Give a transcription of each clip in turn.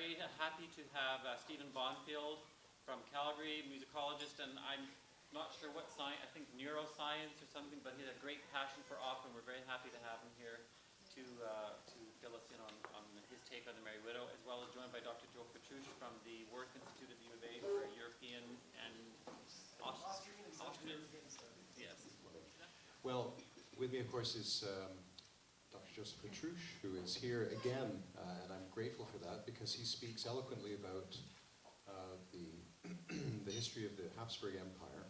very happy to have Stephan Bonfield from Calgary, musicologist, and I'm not sure what science, I think neuroscience or something, but he has a great passion for opera, and we're very happy to have him here to fill us in on his take on the Merry Widow, as well as joined by Dr. Joe Patrouch from the Wirth Institute at the U of A for European and Austrian. Yes. Well, with me, of course, is Dr. Joseph Patrouch, who is here again, and I'm grateful for that because he speaks eloquently about the history of the Habsburg Empire,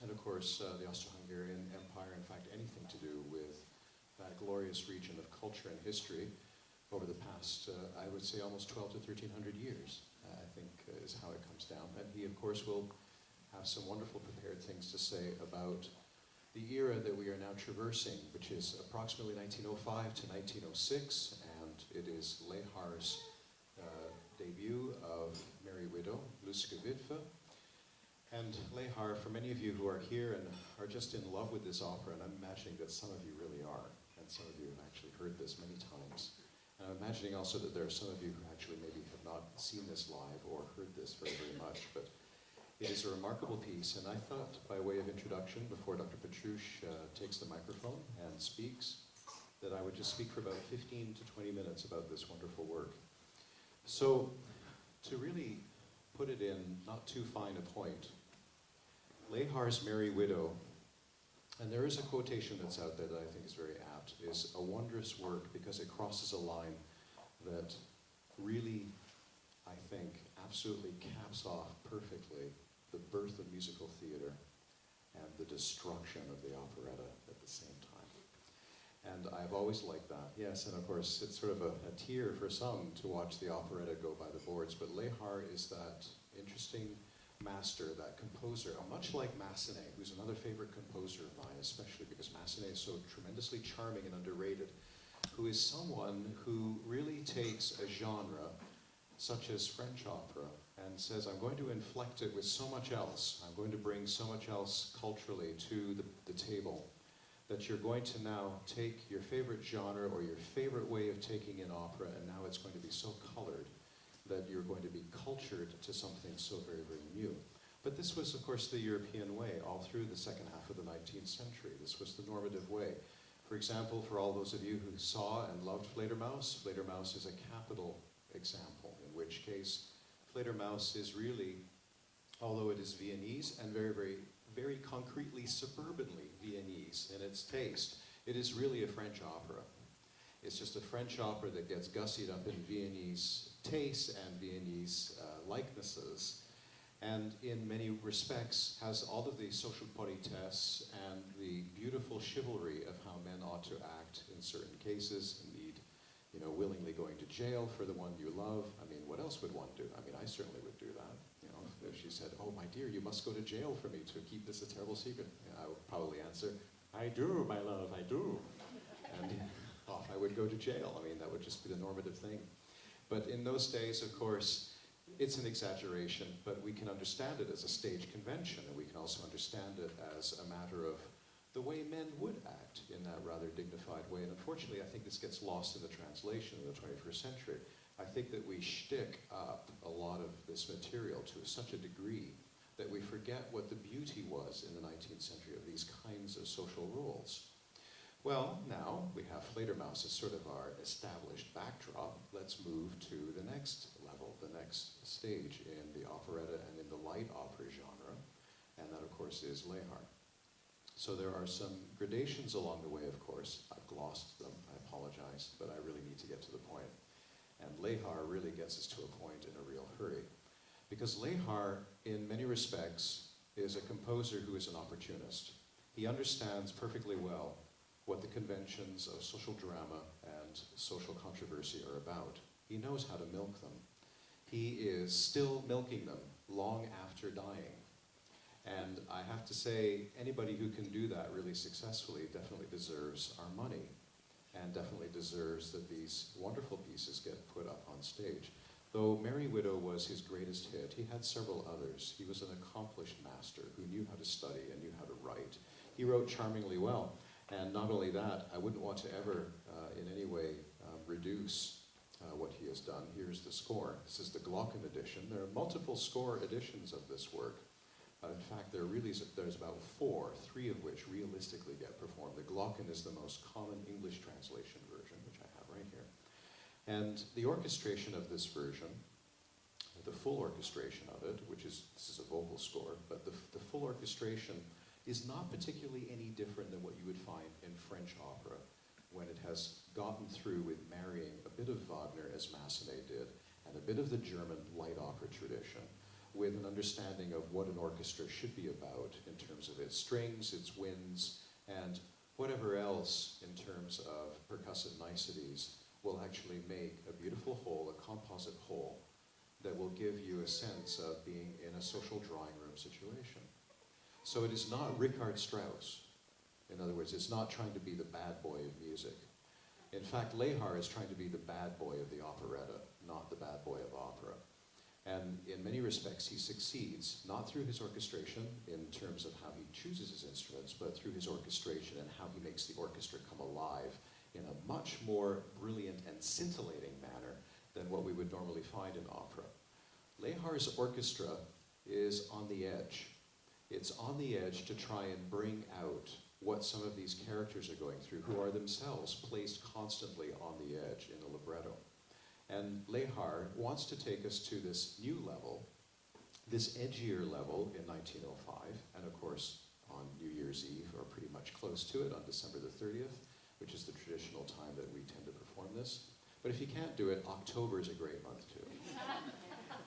and of course the Austro-Hungarian Empire, in fact anything to do with that glorious region of culture and history over the past, I would say, almost 12 to 1300 years, I think is how it comes down. And he, of course, will have some wonderful prepared things to say about the era that we are now traversing, which is approximately 1905 to 1906, and it is Lehar's debut of Merry Widow, Lustige Witwe. And Lehar, for many of you who are here and are just in love with this opera, and I'm imagining that some of you really are, and some of you have actually heard this many times. And I'm imagining also that there are some of you who actually maybe have not seen this live or heard this very, very much, but it is a remarkable piece, and I thought, by way of introduction, before Dr. Patrouch takes the microphone and speaks, that I would just speak for about 15 to 20 minutes about this wonderful work. So, to really put it in not too fine a point, Lehar's Merry Widow, and there is a quotation that's out there that I think is very apt, is a wondrous work because it crosses a line that really, I think, absolutely caps off perfectly the birth of musical theater and the destruction of the operetta at the same time. And I've always liked that, yes, and of course it's sort of a tear for some to watch the operetta go by the boards, but Lehar is that interesting master, that composer, much like Massenet, who's another favorite composer of mine, especially because Massenet is so tremendously charming and underrated, who is someone who really takes a genre such as French opera and says, I'm going to inflect it with so much else, I'm going to bring so much else culturally to the table, that you're going to now take your favorite genre or your favorite way of taking in opera, and now it's going to be so colored that you're going to be cultured to something so very, very new. But this was, of course, the European way all through the second half of the 19th century. This was the normative way. For example, for all those of you who saw and loved Fledermaus, Fledermaus is a capital example, in which case Fledermaus is really, although it is Viennese and very, very, very concretely suburbanly Viennese in its taste, it is really a French opera. It's just a French opera that gets gussied up in Viennese tastes and Viennese likenesses, and in many respects has all of the social politesse and the beautiful chivalry of how men ought to act in certain cases, indeed, you know, willingly going to jail for the one you love. I mean, what else would one do? I mean, I certainly would do that. You know, if she said, oh, my dear, you must go to jail for me to keep this a terrible secret, I would probably answer, I do, my love, I do. And off I would go to jail. I mean, that would just be the normative thing. But in those days, of course, it's an exaggeration, but we can understand it as a stage convention, and we can also understand it as a matter of the way men would act in that rather dignified way. And unfortunately, I think this gets lost in the translation in the 21st century. I think that we shtick up a lot of this material to such a degree that we forget what the beauty was in the 19th century of these kinds of social rules. Well, now we have Fledermaus as sort of our established backdrop. Let's move to the next level, the next stage in the operetta and in the light opera genre, and that, of course, is Lehar. So there are some gradations along the way, of course. I've glossed them, I apologize, but I really need to get to the point. And Lehar really gets us to a point in a real hurry. Because Lehar, in many respects, is a composer who is an opportunist. He understands perfectly well what the conventions of social drama and social controversy are about. He knows how to milk them. He is still milking them long after dying. And I have to say, anybody who can do that really successfully definitely deserves our money, and definitely deserves that these wonderful pieces get put up on stage. Though Merry Widow was his greatest hit, he had several others. He was an accomplished master who knew how to study and knew how to write. He wrote charmingly well. And not only that, I wouldn't want to ever in any way reduce what he has done. Here's the score. This is the Glocken edition. There are multiple score editions of this work. In fact, there's about four, three of which realistically get performed. The Glocken is the most common English translation version, which I have right here. And the orchestration of this version, the full orchestration of it, this is a vocal score, but the full orchestration is not particularly any different than what you would find in French opera, when it has gotten through with marrying a bit of Wagner, as Massenet did, and a bit of the German light opera tradition, with an understanding of what an orchestra should be about in terms of its strings, its winds, and whatever else in terms of percussive niceties will actually make a beautiful whole, a composite whole, that will give you a sense of being in a social drawing room situation. So it is not Richard Strauss. In other words, it's not trying to be the bad boy of music. In fact, Lehar is trying to be the bad boy of the operetta, not the bad boy of opera. And in many respects, he succeeds, not through his orchestration in terms of how he chooses his instruments, but through his orchestration and how he makes the orchestra come alive in a much more brilliant and scintillating manner than what we would normally find in opera. Lehar's orchestra is on the edge. It's on the edge to try and bring out what some of these characters are going through, who are themselves placed constantly on the edge in the libretto. And Lehar wants to take us to this new level, this edgier level in 1905, and of course on New Year's Eve, or pretty much close to it, on December the 30th, which is the traditional time that we tend to perform this. But if you can't do it, October is a great month too.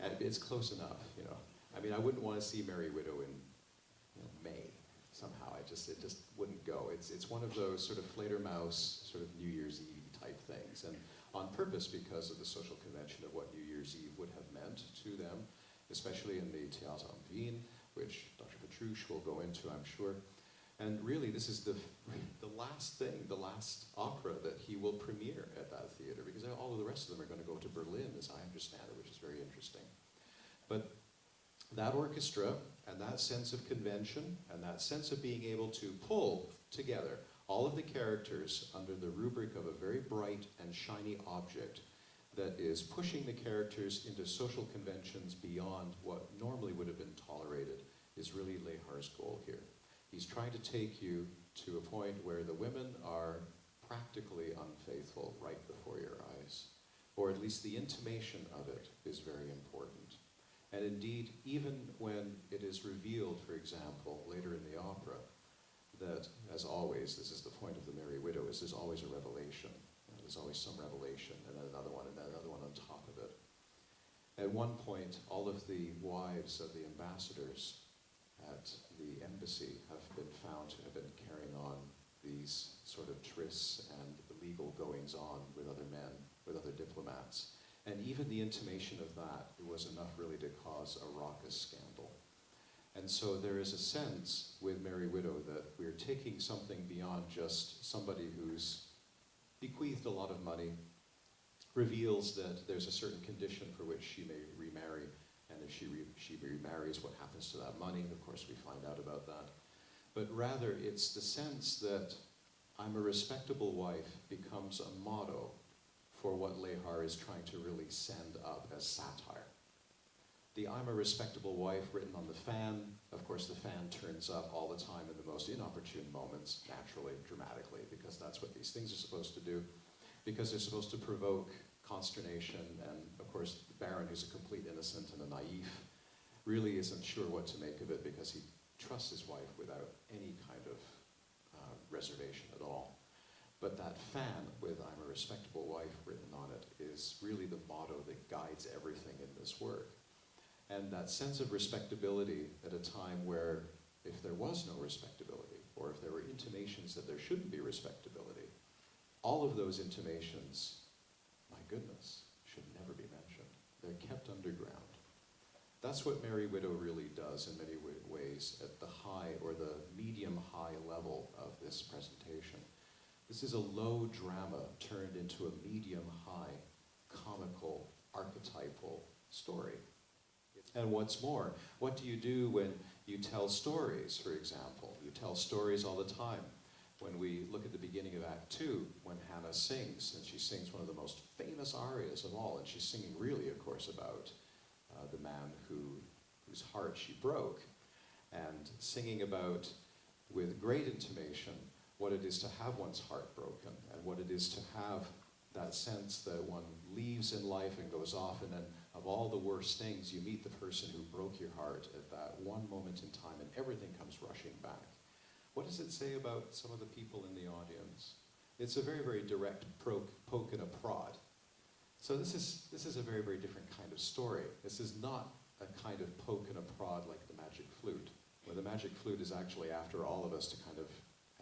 And it's close enough, you know. I mean, I wouldn't want to see Merry Widow in May somehow. It just wouldn't go. It's one of those sort of Fledermaus, sort of New Year's Eve type things, and on purpose because of the social convention of what New Year's Eve would have meant to them, especially in the Theater am Wien, which Dr. Patrouch will go into, I'm sure. And really, this is the last thing, the last opera that he will premiere at that theater, because all of the rest of them are going to go to Berlin, as I understand it, which is very interesting. But that orchestra and that sense of convention and that sense of being able to pull together all of the characters under the rubric of a very bright and shiny object that is pushing the characters into social conventions beyond what normally would have been tolerated is really Lehar's goal here. He's trying to take you to a point where the women are practically unfaithful right before your eyes, or at least the intimation of it is very important. And indeed, even when it is revealed, for example, later in the opera, that, as always, this is the point of the Merry Widow, is there's always a revelation. There's always some revelation, and then another one, and then another one on top of it. At one point, all of the wives of the ambassadors at the embassy have been found to have been carrying on these sort of trysts and illegal goings-on with other men, with other diplomats. And even the intimation of that was enough really to cause a raucous scandal. And so there is a sense with Merry Widow that we're taking something beyond just somebody who's bequeathed a lot of money, reveals that there's a certain condition for which she may remarry, and if she remarries, what happens to that money? Of course, we find out about that. But rather, it's the sense that I'm a respectable wife becomes a motto for what Lehar is trying to really send up as satire. The I'm a respectable wife written on the fan, of course the fan turns up all the time in the most inopportune moments, naturally, dramatically, because that's what these things are supposed to do, because they're supposed to provoke consternation, and of course the Baron, who's a complete innocent and a naïf, really isn't sure what to make of it because he trusts his wife without any kind of reservation at all. But that fan with I'm a respectable wife written on it is really the motto that guides everything in this work. And that sense of respectability at a time where if there was no respectability, or if there were intimations that there shouldn't be respectability, all of those intimations, my goodness, should never be mentioned. They're kept underground. That's what Merry Widow really does in many ways at the high or the medium-high level of this presentation. This is a low drama turned into a medium-high, comical, archetypal story. And what's more, what do you do when you tell stories, for example? You tell stories all the time. when we look at the beginning of Act 2, when Hannah sings, and she sings one of the most famous arias of all, and she's singing really, of course, about the man whose heart she broke, and singing about, with great intimation, what it is to have one's heart broken, and what it is to have that sense that one leaves in life and goes off, and then of all the worst things, you meet the person who broke your heart at that one moment in time, and everything comes rushing back. What does it say about some of the people in the audience? It's a very, very direct poke and a prod. So this is a very, very different kind of story. This is not a kind of poke and a prod like the magic flute, where the magic flute is actually after all of us to kind of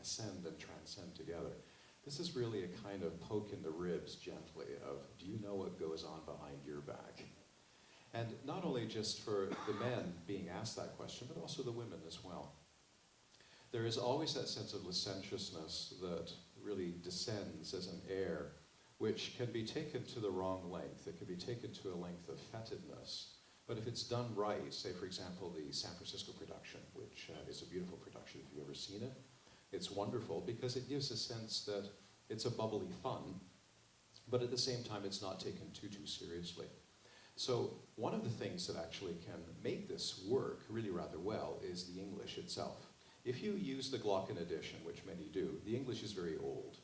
ascend and transcend together. This is really a kind of poke in the ribs gently of, do you know what goes on behind your back? And not only just for the men being asked that question, but also the women as well. There is always that sense of licentiousness that really descends as an air, which can be taken to the wrong length. It can be taken to a length of fetidness. But if it's done right, say for example the San Francisco production, which is a beautiful production if you've ever seen it, it's wonderful because it gives a sense that it's a bubbly fun, but at the same time it's not taken too seriously. So one of the things that actually can make this work really rather well is the English itself. If you use the Glocken edition, which many do, the English is very old.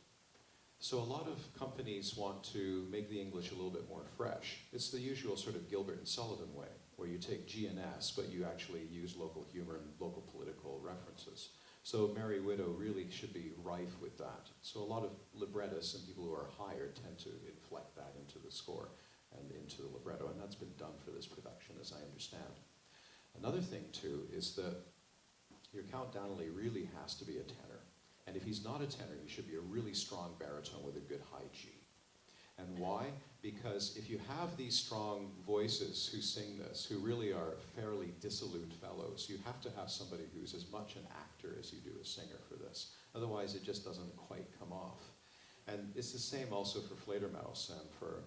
So a lot of companies want to make the English a little bit more fresh. It's the usual sort of Gilbert and Sullivan way, where you take G and S, but you actually use local humor and local political references. So Merry Widow really should be rife with that. So a lot of librettists and people who are hired tend to inflect that into the score and into the libretto, and that's been done for this production, as I understand. Another thing, too, is that your Count Donnelly really has to be a tenor. And if he's not a tenor, he should be a really strong baritone with a good high G. And why? Because if you have these strong voices who sing this, who really are fairly dissolute fellows, you have to have somebody who's as much an actor as you do a singer for this. Otherwise, it just doesn't quite come off. And it's the same also for Fledermaus and for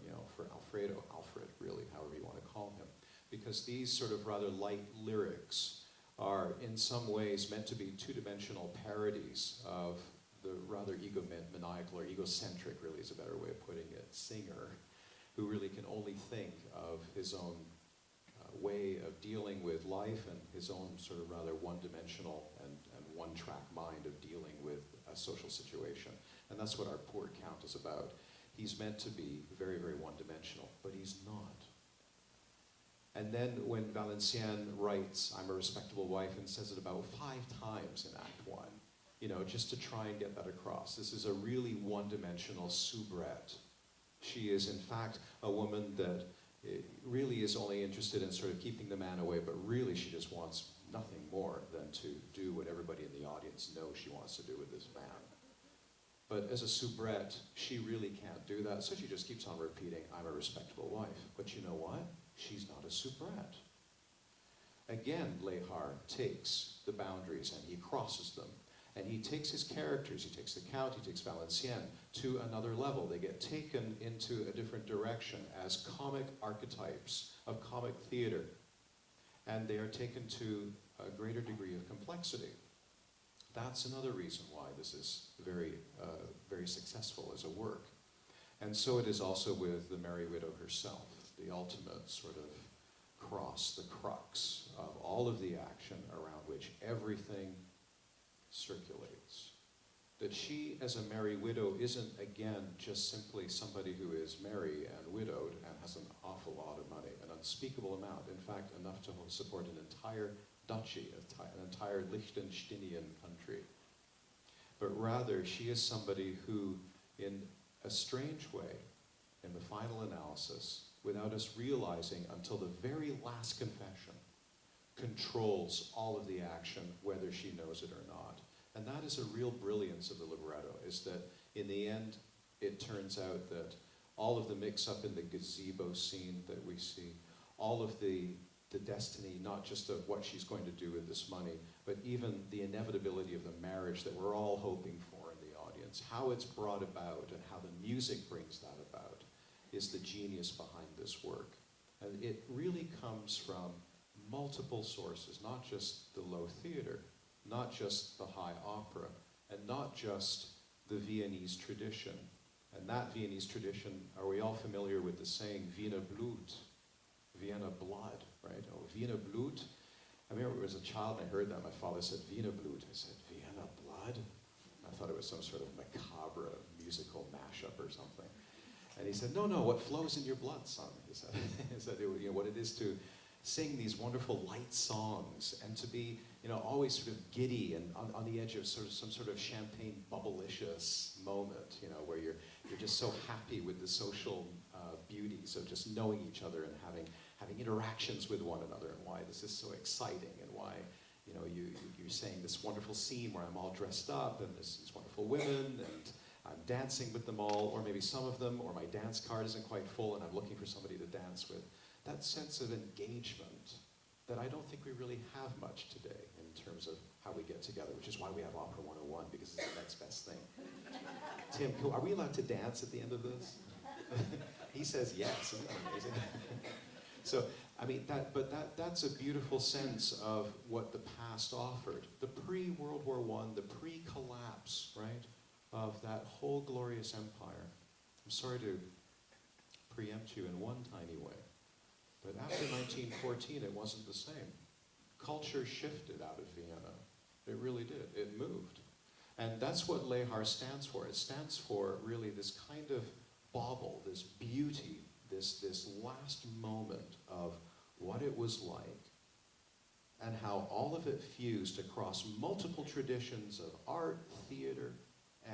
Alfred, really, however you want to call him. Because these sort of rather light lyrics are in some ways meant to be two-dimensional parodies of the rather egomaniacal or egocentric, really is a better way of putting it, singer, who really can only think of his own way of dealing with life and his own sort of rather one-dimensional and one-track mind of dealing with a social situation. And that's what our poor Count is about. He's meant to be very, very one-dimensional, but he's not. And then when Valenciennes writes, I'm a respectable wife, and says it about 5 times in Act 1, you know, just to try and get that across. This is a really one-dimensional soubrette. She is, in fact, a woman that really is only interested in sort of keeping the man away, but really she just wants nothing more than to do what everybody in the audience knows she wants to do with this man. But as a soubrette, she really can't do that, so she just keeps on repeating, I'm a respectable wife. But you know what? She's not a soubrette. Again, Lehar takes the boundaries and he crosses them. And he takes his characters, he takes the Count, he takes Valenciennes, to another level. They get taken into a different direction as comic archetypes of comic theater. And they are taken to a greater degree of complexity. That's another reason why this is very, very successful as a work. And so it is also with the Merry Widow herself, the ultimate sort of cross, the crux of all of the action around which everything circulates. That she, as a merry widow, isn't, again, just simply somebody who is merry and widowed and has an awful lot of money, an unspeakable amount, in fact, enough to support an entire duchy, an entire Liechtensteinian country. But rather, she is somebody who, in a strange way, in the final analysis, without us realizing until the very last confession, controls all of the action, whether she knows it or not. And that is a real brilliance of the libretto, is that in the end, it turns out that all of the mix-up in the gazebo scene that we see, all of the destiny, not just of what she's going to do with this money, but even the inevitability of the marriage that we're all hoping for in the audience, how it's brought about and how the music brings that about, is the genius behind this work. And it really comes from multiple sources, not just the low theater, not just the high opera, and not just the Viennese tradition. And that Viennese tradition, are we all familiar with the saying, Wiener Blut, Vienna blood, right? Oh, Wiener Blut. I remember as a child and I heard that, my father said, Wiener Blut. I said, Vienna blood? I thought it was some sort of macabre musical mashup or something. And he said, no, what flows in your blood, son? He said, what it is to sing these wonderful light songs and to be, always sort of giddy and on the edge of some sort of champagne bubblicious moment, where you're just so happy with the social beauties of just knowing each other and having interactions with one another, and why this is so exciting, and why you're saying this wonderful scene where I'm all dressed up and there's these wonderful women and I'm dancing with them all, or maybe some of them, or my dance card isn't quite full and I'm looking for somebody to dance with. That sense of engagement that I don't think we really have much today in terms of how we get together, which is why we have Opera 101, because it's the next best thing. Tim, are we allowed to dance at the end of this? He says yes. Isn't that amazing? So, that's a beautiful sense of what the past offered. The pre-World War I, the pre-collapse, right, of that whole glorious empire. I'm sorry to preempt you in one tiny way, but after 1914, it wasn't the same. Culture shifted out of Vienna. It really did. It moved. And that's what Lehar stands for. It stands for really this kind of bauble, this beauty, this last moment of what it was like, and how all of it fused across multiple traditions of art, theater,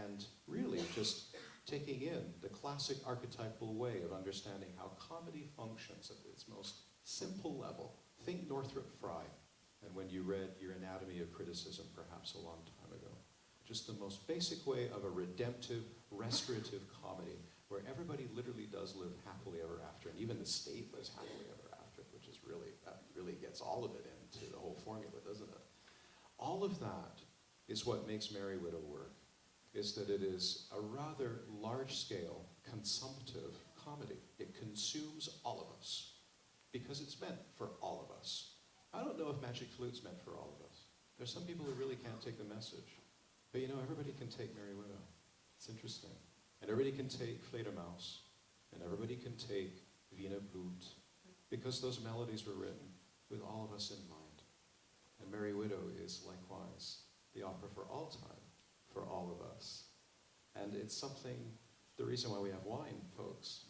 and really just taking in the classic archetypal way of understanding how comedy functions at its most simple level. Think Northrop Frye, and when you read Your Anatomy of Criticism perhaps a long time ago. Just the most basic way of a redemptive, restorative comedy, where everybody literally does live happily ever after, and even the state lives happily ever after, which is that really gets all of it into the whole formula, doesn't it? All of that is what makes Merry Widow work, is that it is a rather large-scale, consumptive comedy. It consumes all of us, because it's meant for all of us. I don't know if Magic Flute's meant for all of us. There's some people who really can't take the message. But everybody can take Merry Widow. It's interesting. And everybody can take Fledermaus, and everybody can take Wiener Blut, because those melodies were written with all of us in mind. And Merry Widow is likewise the opera for all time, for all of us. And it's something, the reason why we have wine, folks,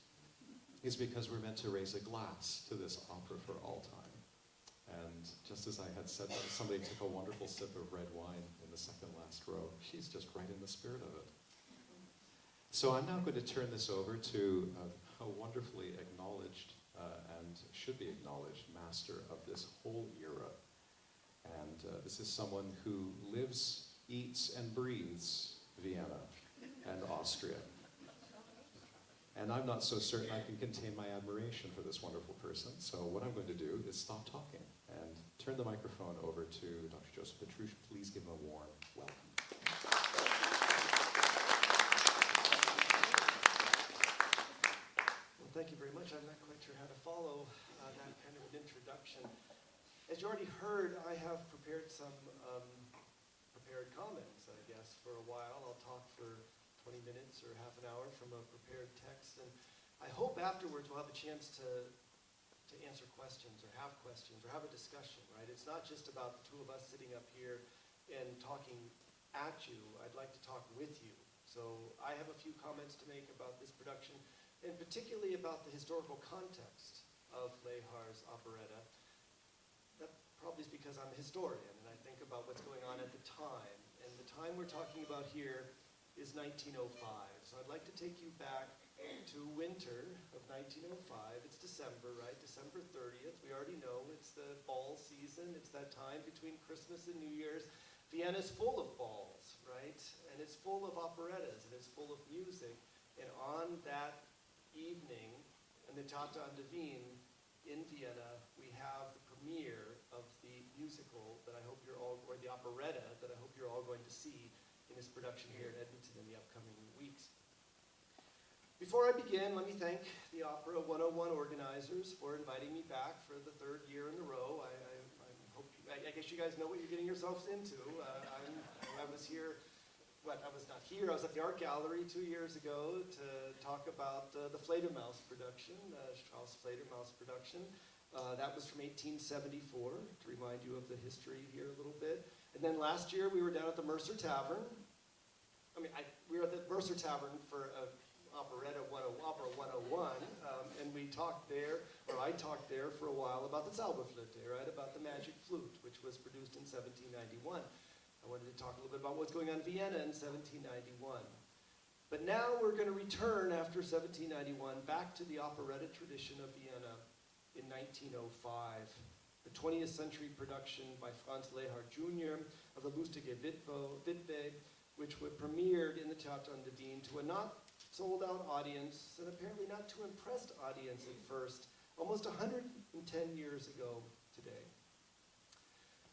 is because we're meant to raise a glass to this opera for all time. And just as I had said that, somebody took a wonderful sip of red wine in the second last row. She's just right in the spirit of it. So I'm now going to turn this over to a wonderfully acknowledged and should be acknowledged master of this whole era. And this is someone who lives, eats, and breathes Vienna and Austria. And I'm not so certain I can contain my admiration for this wonderful person. So what I'm going to do is stop talking and turn the microphone over to Dr. Joseph Patrouch. Please give him a warm welcome. Well, thank you very much. I'm not quite sure how to follow that kind of an introduction. As you already heard, I have prepared some prepared comments, I guess, for a while. I'll talk for 20 minutes or half an hour from a prepared text, and I hope afterwards we'll have a chance to answer questions or have a discussion, right? It's not just about the two of us sitting up here and talking at you. I'd like to talk with you. So I have a few comments to make about this production, and particularly about the historical context of Lehar's operetta. That probably is because I'm a historian, and I think about what's going on at the time. And the time we're talking about here is 1905. So I'd like to take you back to winter of 1905. It's December, right? December 30th. We already know it's the ball season. It's that time between Christmas and New Year's. Vienna's full of balls, right? And it's full of operettas, and it's full of music. And on that evening, in the Tata an der Wien in Vienna, we have the premiere of the musical that I hope you're all, or the operetta that I hope you're all going to see in this production here in Edmonton in the upcoming weeks. Before I begin, let me thank the Opera 101 organizers for inviting me back for the third year in a row. I guess you guys know what you're getting yourselves into. I was here I was not here. I was at the Art Gallery 2 years ago to talk about the Fledermaus production, Strauss Fledermaus production. That was from 1874, to remind you of the history here a little bit. And then last year we were down at the Mercer Tavern. We were at the Mercer Tavern for Opera 101, and we talked there, or I talked there for a while about the Zauberflöte, right, about the magic flute, which was produced in 1791. I wanted to talk a little bit about what's going on in Vienna in 1791. But now we're going to return after 1791 back to the operetta tradition of Vienna in 1905. The 20th century production by Franz Lehar Jr. of the Lustige Witwe, which was premiered in the Theater an der Wien to a not sold out audience, and apparently not too impressed audience at first, almost 110 years ago today.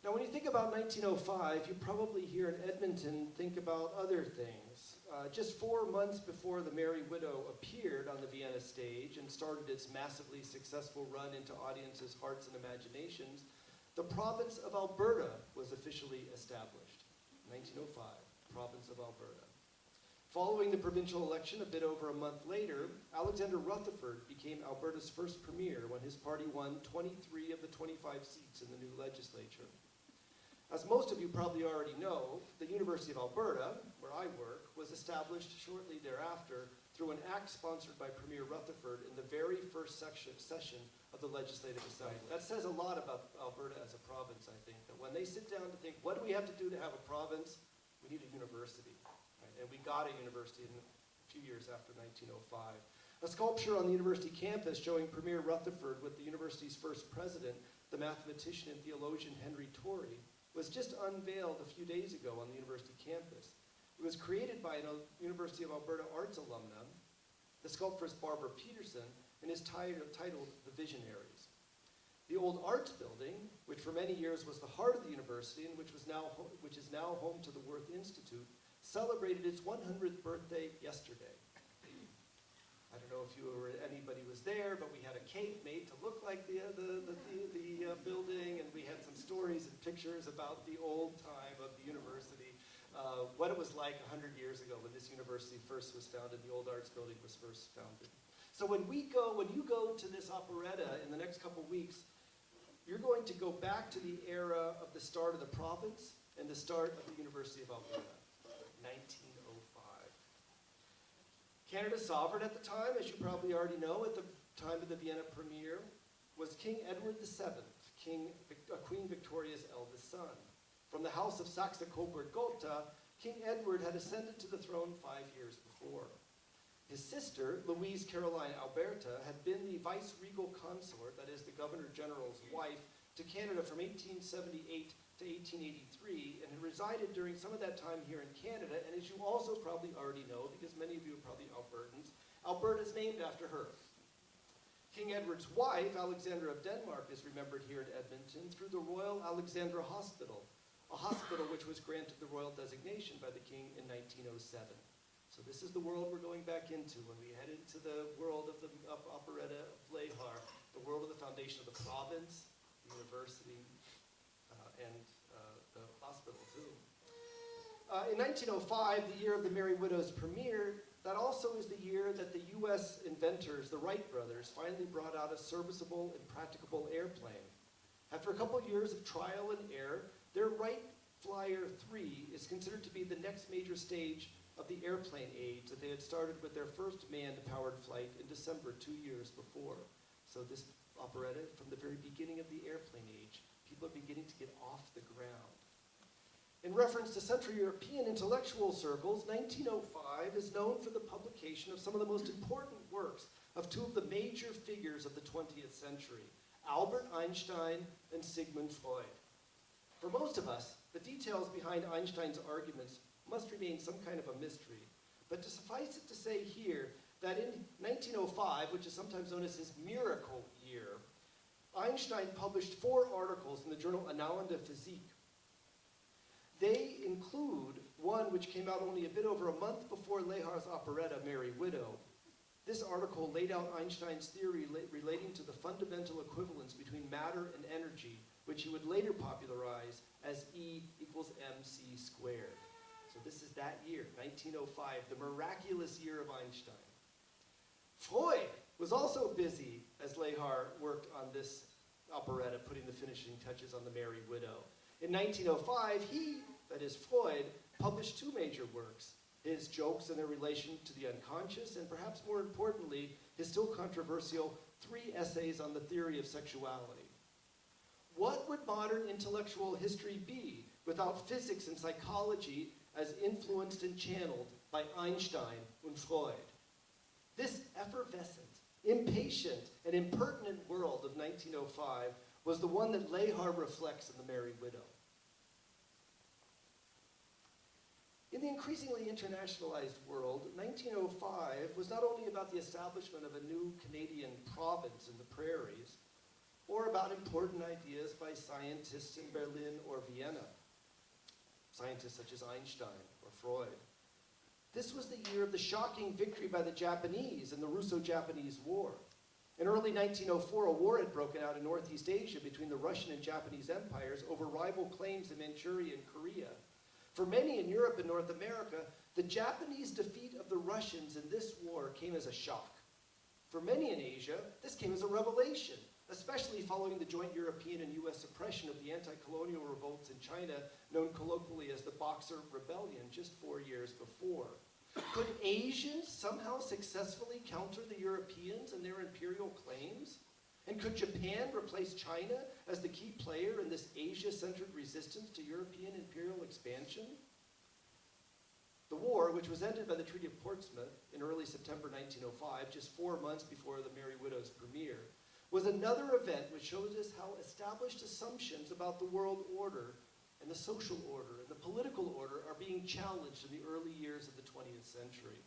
Now, when you think about 1905, you probably here in Edmonton think about other things. Just 4 months before The Merry Widow appeared on the Vienna stage and started its massively successful run into audiences' hearts and imaginations, the province of Alberta was officially established. 1905, province of Alberta. Following the provincial election a bit over a month later, Alexander Rutherford became Alberta's first premier when his party won 23 of the 25 seats in the new legislature. As most of you probably already know, the University of Alberta, where I work, was established shortly thereafter through an act sponsored by Premier Rutherford in the very first session of the Legislative Assembly. That says a lot about Alberta as a province, I think, that when they sit down to think, what do we have to do to have a province? We need a university. Right? And we got a university in a few years after 1905. A sculpture on the university campus showing Premier Rutherford with the university's first president, the mathematician and theologian Henry Torrey, was just unveiled a few days ago on the university campus. It was created by a University of Alberta arts alumna, the sculptress Barbara Peterson, and is titled The Visionaries. The old arts building, which for many years was the heart of the university and which is now home to the Wirth Institute, celebrated its 100th birthday yesterday. I don't know if anybody was there, but we had a cake made to look like the building, and we had some stories and pictures about the old time of the university, what it was like 100 years ago when this university first was founded, the old arts building was first founded. So when you go to this operetta in the next couple weeks, you're going to go back to the era of the start of the province and the start of the University of Alberta, 1905. Canada's sovereign at the time, as you probably already know, at the time of the Vienna premiere, was King Edward VII, Queen Victoria's eldest son. From the house of Saxe-Coburg-Gotha, King Edward had ascended to the throne 5 years before. His sister, Louise Caroline Alberta, had been the vice-regal consort, that is the Governor-General's wife, to Canada from 1878 to 1883, and had resided during some of that time here in Canada, and as you also probably already know, because many of you are probably Albertans, Alberta is named after her. King Edward's wife, Alexandra of Denmark, is remembered here in Edmonton through the Royal Alexandra Hospital, a hospital which was granted the royal designation by the king in 1907. So this is the world we're going back into when we head into the world of the operetta of Lehar, the world of the foundation of the province, the university, and the hospital too. In 1905, the year of the Merry Widow's premiere, that also is the year that the US inventors, the Wright brothers, finally brought out a serviceable and practicable airplane. After a couple of years of trial and error, their Wright Flyer 3 is considered to be the next major stage of the airplane age that they had started with their first manned-powered flight in December 2 years before. So this operetta, from the very beginning of the airplane age, people are beginning to get off the ground. In reference to Central European intellectual circles, 1905 is known for the publication of some of the most important works of two of the major figures of the 20th century, Albert Einstein and Sigmund Freud. For most of us, the details behind Einstein's arguments must remain some kind of a mystery, but to suffice it to say here that in 1905, which is sometimes known as his miracle year, Einstein published 4 articles in the journal Annalen der Physik. They include one which came out only a bit over a month before Lehar's operetta, Merry Widow. This article laid out Einstein's theory relating to the fundamental equivalence between matter and energy, which he would later popularize as E equals mc squared. So this is that year, 1905, the miraculous year of Einstein. Freud was also busy as Lehar worked on this operetta, putting the finishing touches on the Merry Widow. In 1905, he, that is Freud, published two major works, his Jokes and their Relation to the Unconscious, and perhaps more importantly, his still controversial 3 essays on the theory of sexuality. What would modern intellectual history be without physics and psychology as influenced and channeled by Einstein and Freud? This effervescent, impatient, and impertinent world of 1905 was the one that Lehar reflects in The Merry Widow. In the increasingly internationalized world, 1905 was not only about the establishment of a new Canadian province in the prairies, or about important ideas by scientists in Berlin or Vienna, scientists such as Einstein or Freud. This was the year of the shocking victory by the Japanese in the Russo-Japanese War. In early 1904, a war had broken out in Northeast Asia between the Russian and Japanese empires over rival claims in Manchuria and Korea. For many in Europe and North America, the Japanese defeat of the Russians in this war came as a shock. For many in Asia, this came as a revelation, especially following the joint European and US suppression of the anti-colonial revolts in China, known colloquially as the Boxer Rebellion, just 4 years before. Could Asians somehow successfully counter the Europeans and their imperial claims? And could Japan replace China as the key player in this Asia-centered resistance to European imperial expansion? The war, which was ended by the Treaty of Portsmouth in early September 1905, just 4 months before The Merry Widow's premiere, was another event which shows us how established assumptions about the world order and the social order and the political order are being challenged in the early years of the 20th century.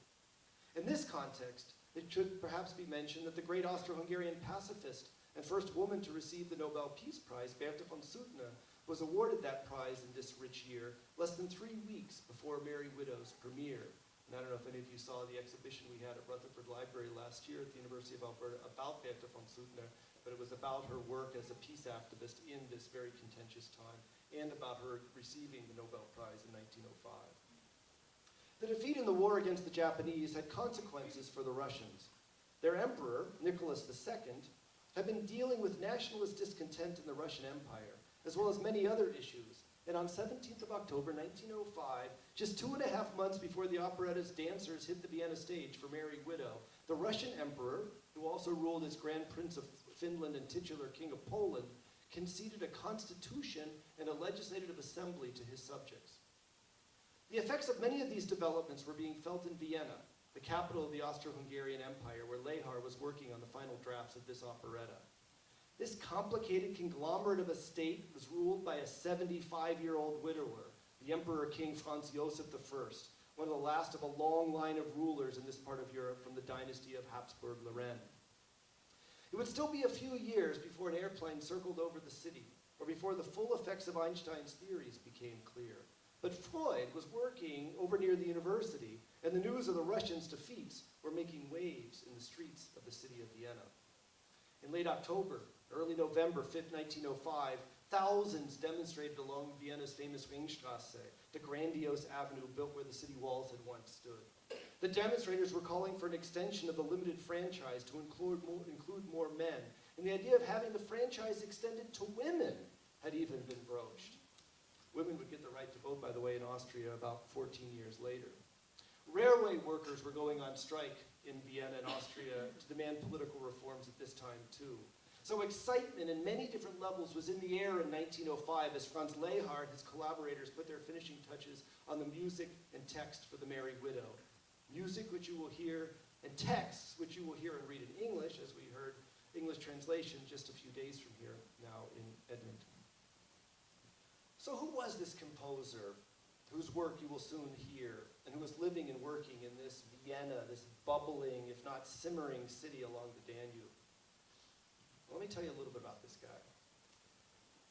In this context, it should perhaps be mentioned that the great Austro-Hungarian pacifist and first woman to receive the Nobel Peace Prize, Berta von Suttner, was awarded that prize in this rich year, less than 3 weeks before Merry Widow's premiere. And I don't know if any of you saw the exhibition we had at Rutherford Library last year at the University of Alberta about Berta von Suttner, but it was about her work as a peace activist in this very contentious time, and about her receiving the Nobel Prize in 1905. The defeat in the war against the Japanese had consequences for the Russians. Their emperor, Nikola II, had been dealing with nationalist discontent in the Russian Empire, as well as many other issues. And on 17th of October, 1905, just 2.5 months before the operetta's dancers hit the Vienna stage for Merry Widow, the Russian emperor, who also ruled as Grand Prince of Finland and titular King of Poland, conceded a constitution and a legislative assembly to his subjects. The effects of many of these developments were being felt in Vienna, the capital of the Austro-Hungarian Empire, where Lehar was working on the final drafts of this operetta. This complicated conglomerate of a state was ruled by a 75-year-old widower, the Emperor King Franz Joseph I, one of the last of a long line of rulers in this part of Europe from the dynasty of Habsburg-Lorraine. It would still be a few years before an airplane circled over the city, or before the full effects of Einstein's theories became clear. But Freud was working over near the university, and the news of the Russians' defeats were making waves in the streets of the city of Vienna. In late October, early November 5th, 1905, thousands demonstrated along Vienna's famous Ringstrasse, the grandiose avenue built where the city walls had once stood. The demonstrators were calling for an extension of the limited franchise to include more men, and the idea of having the franchise extended to women had even been broached. Women would get the right to vote, by the way, in Austria about 14 years later. Railway workers were going on strike in Vienna and Austria to demand political reforms at this time, too. So excitement in many different levels was in the air in 1905 as Franz Lehar and his collaborators put their finishing touches on the music and text for The Merry Widow. Music, which you will hear, and texts, which you will hear and read in English, as we heard English translation just a few days from here now in Edmonton. So who was this composer whose work you will soon hear, and who was living and working in this Vienna, this bubbling, if not simmering city along the Danube? Let me tell you a little bit about this guy.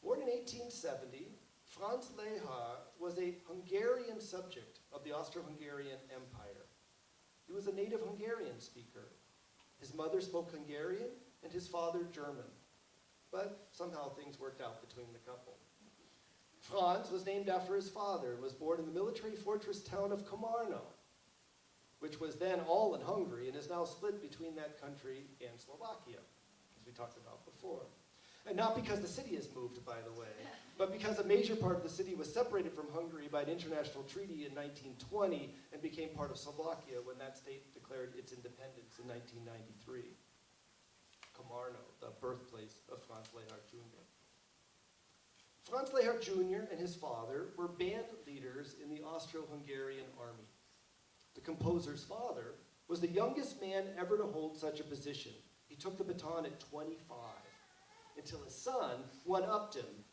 Born in 1870, Franz Lehar was a Hungarian subject of the Austro-Hungarian Empire. He was a native Hungarian speaker. His mother spoke Hungarian and his father German. But somehow things worked out between the couple. Franz was named after his father and was born in the military fortress town of Komarno, which was then all in Hungary and is now split between that country and Slovakia, as we talked about before. And not because the city has moved, by the way, but because a major part of the city was separated from Hungary by an international treaty in 1920 and became part of Slovakia when that state declared its independence in 1993. Komarno, the birthplace of Franz Lehar Jr. Franz Lehar Jr. and his father were band leaders in the Austro-Hungarian army. The composer's father was the youngest man ever to hold such a position. He took the baton at 25, until his son one-upped him,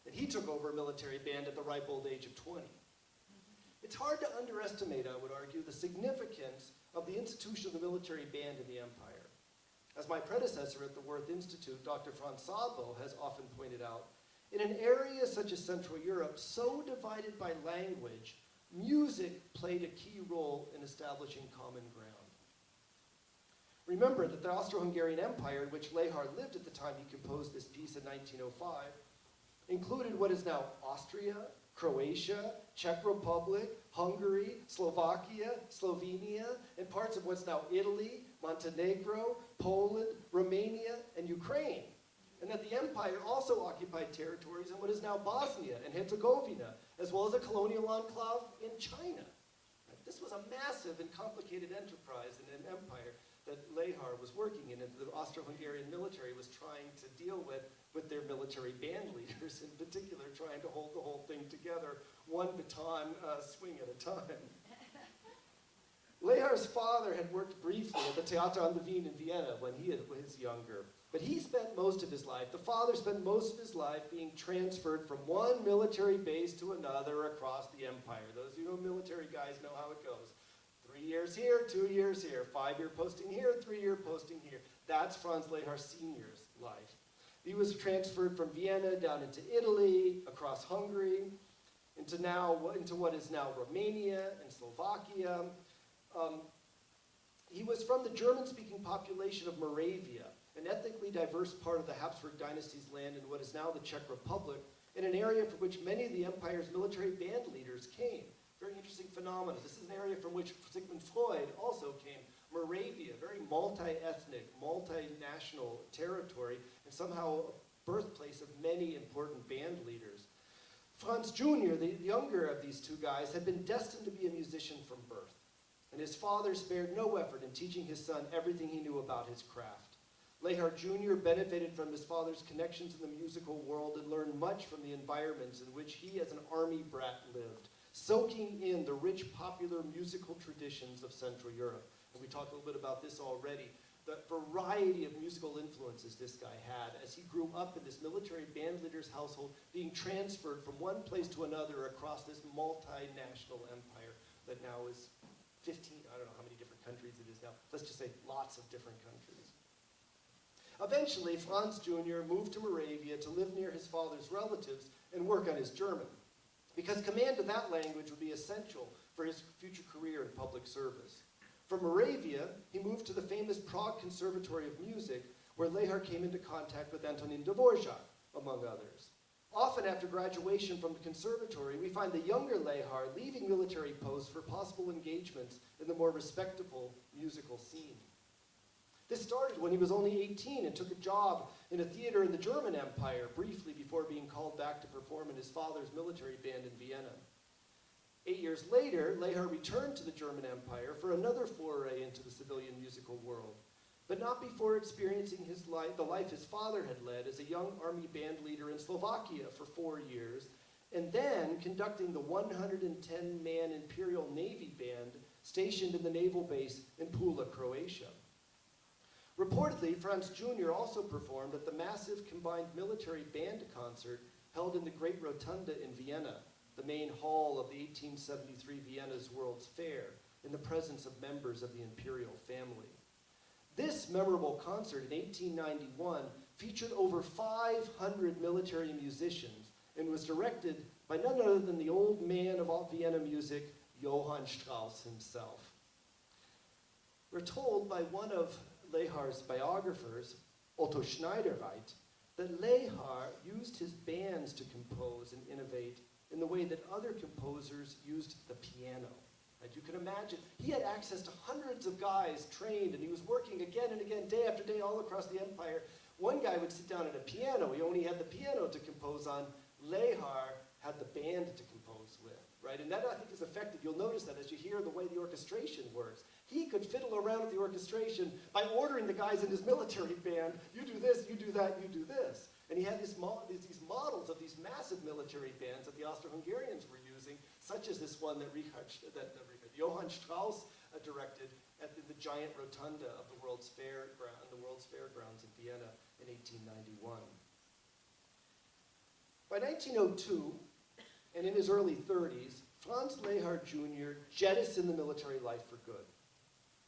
and he took over a military band at the ripe old age of 20. It's hard to underestimate, I would argue, the significance of the institution of the military band in the empire. As my predecessor at the Wirth Institute, Dr. Franz Sabo, has often pointed out, in an area such as Central Europe, so divided by language, music played a key role in establishing common ground. Remember that the Austro-Hungarian Empire, in which Lehar lived at the time he composed this piece in 1905, included what is now Austria, Croatia, Czech Republic, Hungary, Slovakia, Slovenia, and parts of what's now Italy, Montenegro, Poland, Romania, and Ukraine. And that the empire also occupied territories in what is now Bosnia and Herzegovina, as well as a colonial enclave in China. This was a massive and complicated enterprise in an empire that Lehar was working in, and the Austro-Hungarian military was trying to deal with their military band leaders, in particular, trying to hold the whole thing together, one baton swing at a time. Lehar's father had worked briefly at the Theater an der Wien in Vienna when he was younger, but he spent most of his life, the father spent most of his life being transferred from one military base to another across the empire. Those of you who know military guys know how it goes. 3 years here, 2 years here, 5-year posting here, 3-year posting here. That's Franz Lehar Sr.'s life. He was transferred from Vienna down into Italy, across Hungary, into what is now Romania and Slovakia. He was from the German-speaking population of Moravia, an ethnically diverse part of the Habsburg dynasty's land in what is now the Czech Republic, in an area from which many of the empire's military band leaders came. Very interesting phenomenon. This is an area from which Sigmund Freud also came. Moravia, very multi-ethnic, multinational territory, and somehow a birthplace of many important band leaders. Franz Jr., the younger of these two guys, had been destined to be a musician from birth, and his father spared no effort in teaching his son everything he knew about his craft. Lehar Jr. benefited from his father's connections in the musical world and learned much from the environments in which he as an army brat lived, soaking in the rich popular musical traditions of Central Europe. And we talked a little bit about this already. The variety of musical influences this guy had as he grew up in this military band leader's household, being transferred from one place to another across this multinational empire that now is 15, I don't know how many different countries it is now. Let's just say lots of different countries. Eventually, Franz Jr. moved to Moravia to live near his father's relatives and work on his German, because command of that language would be essential for his future career in public service. From Moravia, he moved to the famous Prague Conservatory of Music, where Lehar came into contact with Antonin Dvorak, among others. Often after graduation from the conservatory, we find the younger Lehar leaving military posts for possible engagements in the more respectable musical scene. This started when he was only 18 and took a job in a theater in the German Empire briefly before being called back to perform in his father's military band in Vienna. 8 years later, Lehar returned to the German Empire for another foray into the civilian musical world, but not before experiencing the life his father had led as a young army band leader in Slovakia for 4 years, and then conducting the 110-man Imperial Navy Band stationed in the naval base in Pula, Croatia. Reportedly, Franz Jr. also performed at the massive combined military band concert held in the Great Rotunda in Vienna, the main hall of the 1873 Vienna's World's Fair, in the presence of members of the imperial family. This memorable concert in 1891 featured over 500 military musicians and was directed by none other than the old man of all Vienna music, Johann Strauss himself. We're told by one of Lehar's biographers, Otto Schneidereit, that Lehar used his bands to compose and innovate in the way that other composers used the piano. Right? You can imagine, he had access to hundreds of guys trained, and he was working again and again, day after day, all across the empire. One guy would sit down at a piano. He only had the piano to compose on. Lehar had the band to compose with, right? And that, I think, is effective. You'll notice that as you hear the way the orchestration works. He could fiddle around with the orchestration by ordering the guys in his military band, you do this, you do that, you do this. And he had these models of these massive military bands that the Austro-Hungarians were using, such as this one that Johann Strauss directed at the giant rotunda of the World's Fairgrounds in Vienna in 1891. By 1902, and in his early 30s, Franz Lehar Jr. jettisoned the military life for good.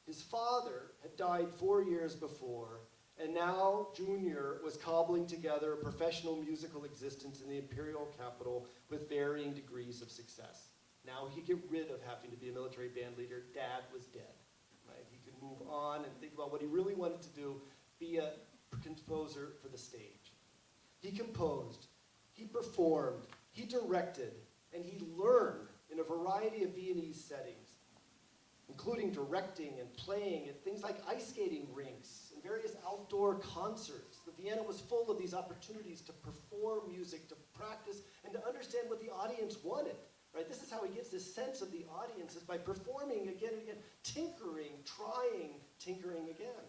His father had died 4 years before, and now Jr. was cobbling together a professional musical existence in the imperial capital with varying degrees of success. Now he could get rid of having to be a military band leader. Dad was dead. Right? He could move on and think about what he really wanted to do, be a composer for the stage. He composed, he performed, he directed, and he learned in a variety of Viennese settings, including directing and playing at things like ice skating rinks and various outdoor concerts. The Vienna was full of these opportunities to perform music, to practice, and to understand what the audience wanted. Right? This is how he gets this sense of the audience, is by performing again and again, tinkering, trying, tinkering again.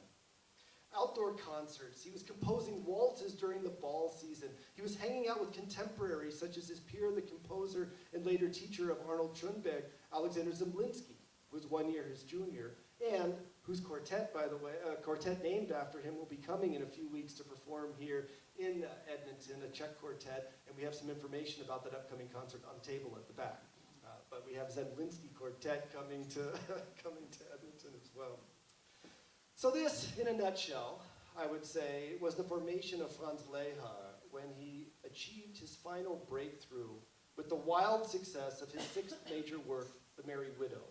Outdoor concerts. He was composing waltzes during the ball season. He was hanging out with contemporaries such as his peer, the composer and later teacher of Arnold Schoenberg, Alexander Zemlinsky, who was 1 year his junior, and whose quartet, by the way, quartet named after him, will be coming in a few weeks to perform here in Edmonton, a Czech quartet, and we have some information about that upcoming concert on the table at the back. But we have Zemlinsky Quartet coming to Edmonton as well. So this, in a nutshell, I would say, was the formation of Franz Lehar when he achieved his final breakthrough with the wild success of his sixth major work, The Merry Widow.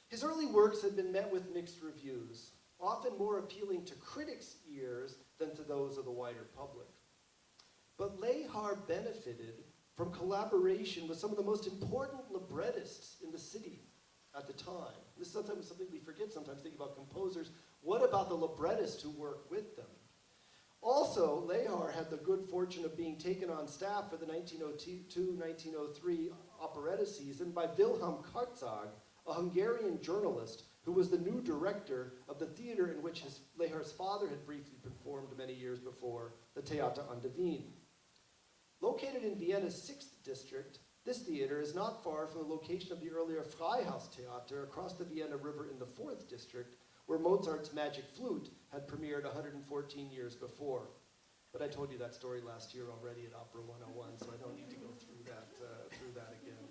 His early works had been met with mixed reviews, often more appealing to critics' ears than to those of the wider public. But Lehar benefited from collaboration with some of the most important librettists in the city at the time. This is sometimes something we forget sometimes thinking about composers. What about the librettists who work with them? Also, Lehar had the good fortune of being taken on staff for the 1902-1903 operetta season by Wilhelm Karzag, a Hungarian journalist who was the new director of the theater in which Lehar's father had briefly performed many years before, the Theater an der Wien. Located in Vienna's 6th district, this theater is not far from the location of the earlier Freihaustheater across the Vienna River in the 4th district, where Mozart's Magic Flute had premiered 114 years before. But I told you that story last year already at Opera 101, so I don't need to go through that again.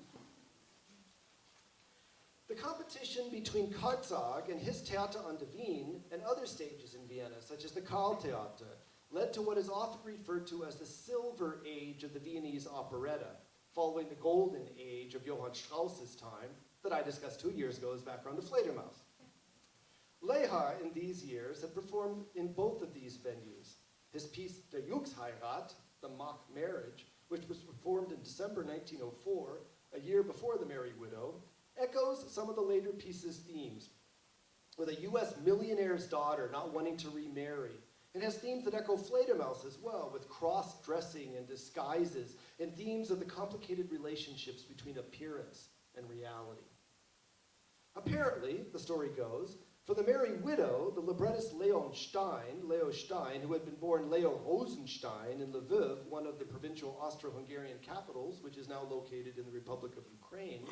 The competition between Karzag and his Theater an der Wien and other stages in Vienna, such as the Karltheater, led to what is often referred to as the Silver Age of the Viennese operetta, following the Golden Age of Johann Strauss's time that I discussed 2 years ago as background to Fledermaus. Lehar, in these years, had performed in both of these venues. His piece, Der Jungsheirat, the Mock Marriage, which was performed in December 1904, a year before The Merry Widow, echoes some of the later piece's themes, with a U.S. millionaire's daughter not wanting to remarry. It has themes that echo Fledermaus as well, with cross-dressing and disguises, and themes of the complicated relationships between appearance and reality. Apparently, the story goes, for The Merry Widow, the librettist Leo Stein, who had been born Leo Rosenstein in Lviv, one of the provincial Austro-Hungarian capitals, which is now located in the Republic of Ukraine,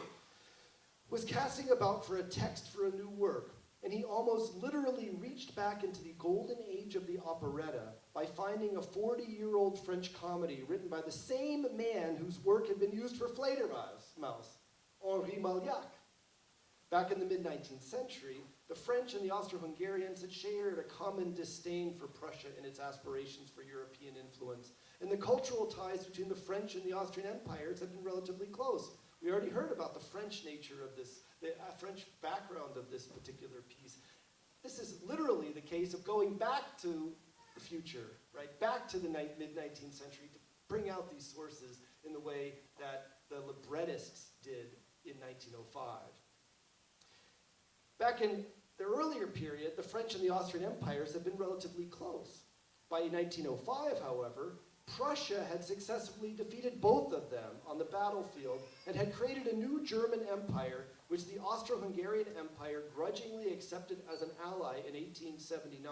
was casting about for a text for a new work, and he almost literally reached back into the golden age of the operetta by finding a 40-year-old French comedy written by the same man whose work had been used for Fledermaus, Henri Malliac. Back in the mid-19th century, the French and the Austro-Hungarians had shared a common disdain for Prussia and its aspirations for European influence, and the cultural ties between the French and the Austrian empires had been relatively close. We already heard about the French nature of this, the French background of this particular piece. This is literally the case of going back to the future, right? Back to the mid-19th century to bring out these sources in the way that the librettists did in 1905. Back in the earlier period, the French and the Austrian empires had been relatively close. By 1905, however, Prussia had successfully defeated both of them on the battlefield and had created a new German empire, which the Austro-Hungarian Empire grudgingly accepted as an ally in 1879,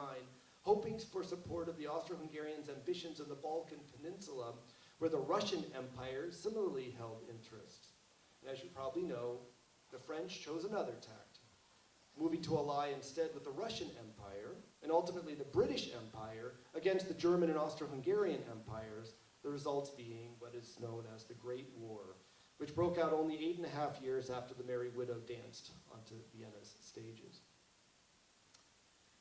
hoping for support of the Austro-Hungarians' ambitions in the Balkan Peninsula, where the Russian Empire similarly held interests. And as you probably know, the French chose another tact, moving to ally instead with the Russian Empire, and ultimately the British Empire, against the German and Austro-Hungarian empires, the results being what is known as the Great War, which broke out only 8.5 years after the Merry Widow danced onto Vienna's stages.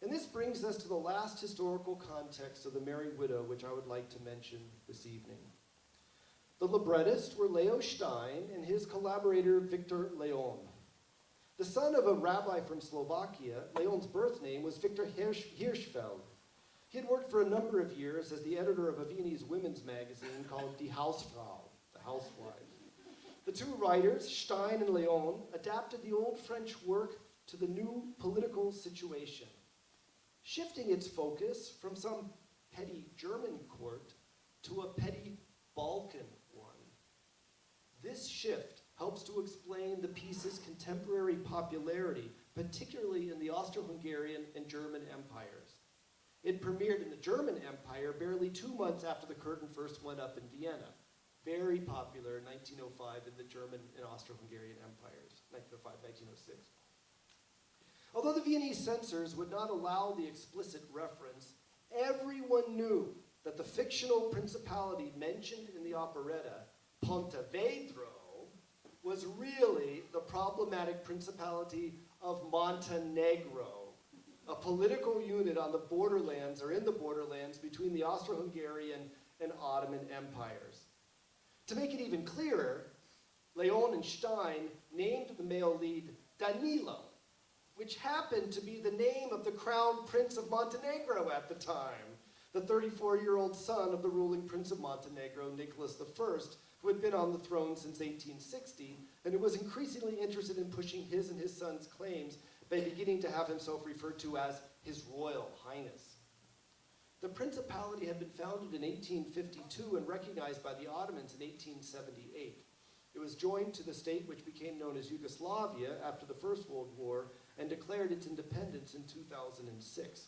And this brings us to the last historical context of the Merry Widow, which I would like to mention this evening. The librettists were Leo Stein and his collaborator Victor Leon. The son of a rabbi from Slovakia, Leon's birth name was Victor Hirschfeld. He had worked for a number of years as the editor of a Viennese women's magazine called Die Hausfrau, the housewife. The two writers, Stein and Leon, adapted the old French work to the new political situation, shifting its focus from some petty German court to a petty Balkan one. This shift helps to explain the piece's contemporary popularity, particularly in the Austro-Hungarian and German empires. It premiered in the German Empire barely 2 months after the curtain first went up in Vienna. Very popular in 1905 in the German and Austro-Hungarian empires, 1905, 1906. Although the Viennese censors would not allow the explicit reference, everyone knew that the fictional principality mentioned in the operetta, Pontevedra, was really the problematic principality of Montenegro, a political unit on the borderlands, or in the borderlands, between the Austro-Hungarian and Ottoman empires. To make it even clearer, Leon and Stein named the male lead Danilo, which happened to be the name of the crown prince of Montenegro at the time, the 34-year-old son of the ruling prince of Montenegro, Nicholas I, who had been on the throne since 1860, and who was increasingly interested in pushing his and his son's claims by beginning to have himself referred to as His Royal Highness. The principality had been founded in 1852 and recognized by the Ottomans in 1878. It was joined to the state which became known as Yugoslavia after the First World War and declared its independence in 2006.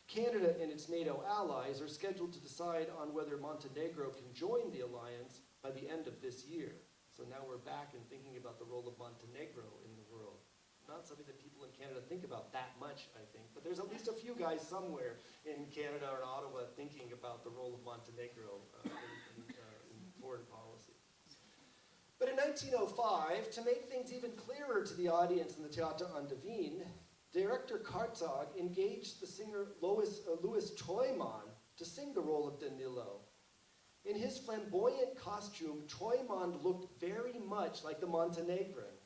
Canada and its NATO allies are scheduled to decide on whether Montenegro can join the alliance by the end of this year. So now we're back and thinking about the role of Montenegro in the world. Not something that people in Canada think about that much, I think, but there's at least a few guys somewhere in Canada or in Ottawa thinking about the role of Montenegro in foreign policy. But in 1905, to make things even clearer to the audience in the Theater an der Wien, Director Karzog engaged the singer Louis Treumann to sing the role of Danilo. In his flamboyant costume, Treumann looked very much like the Montenegrin.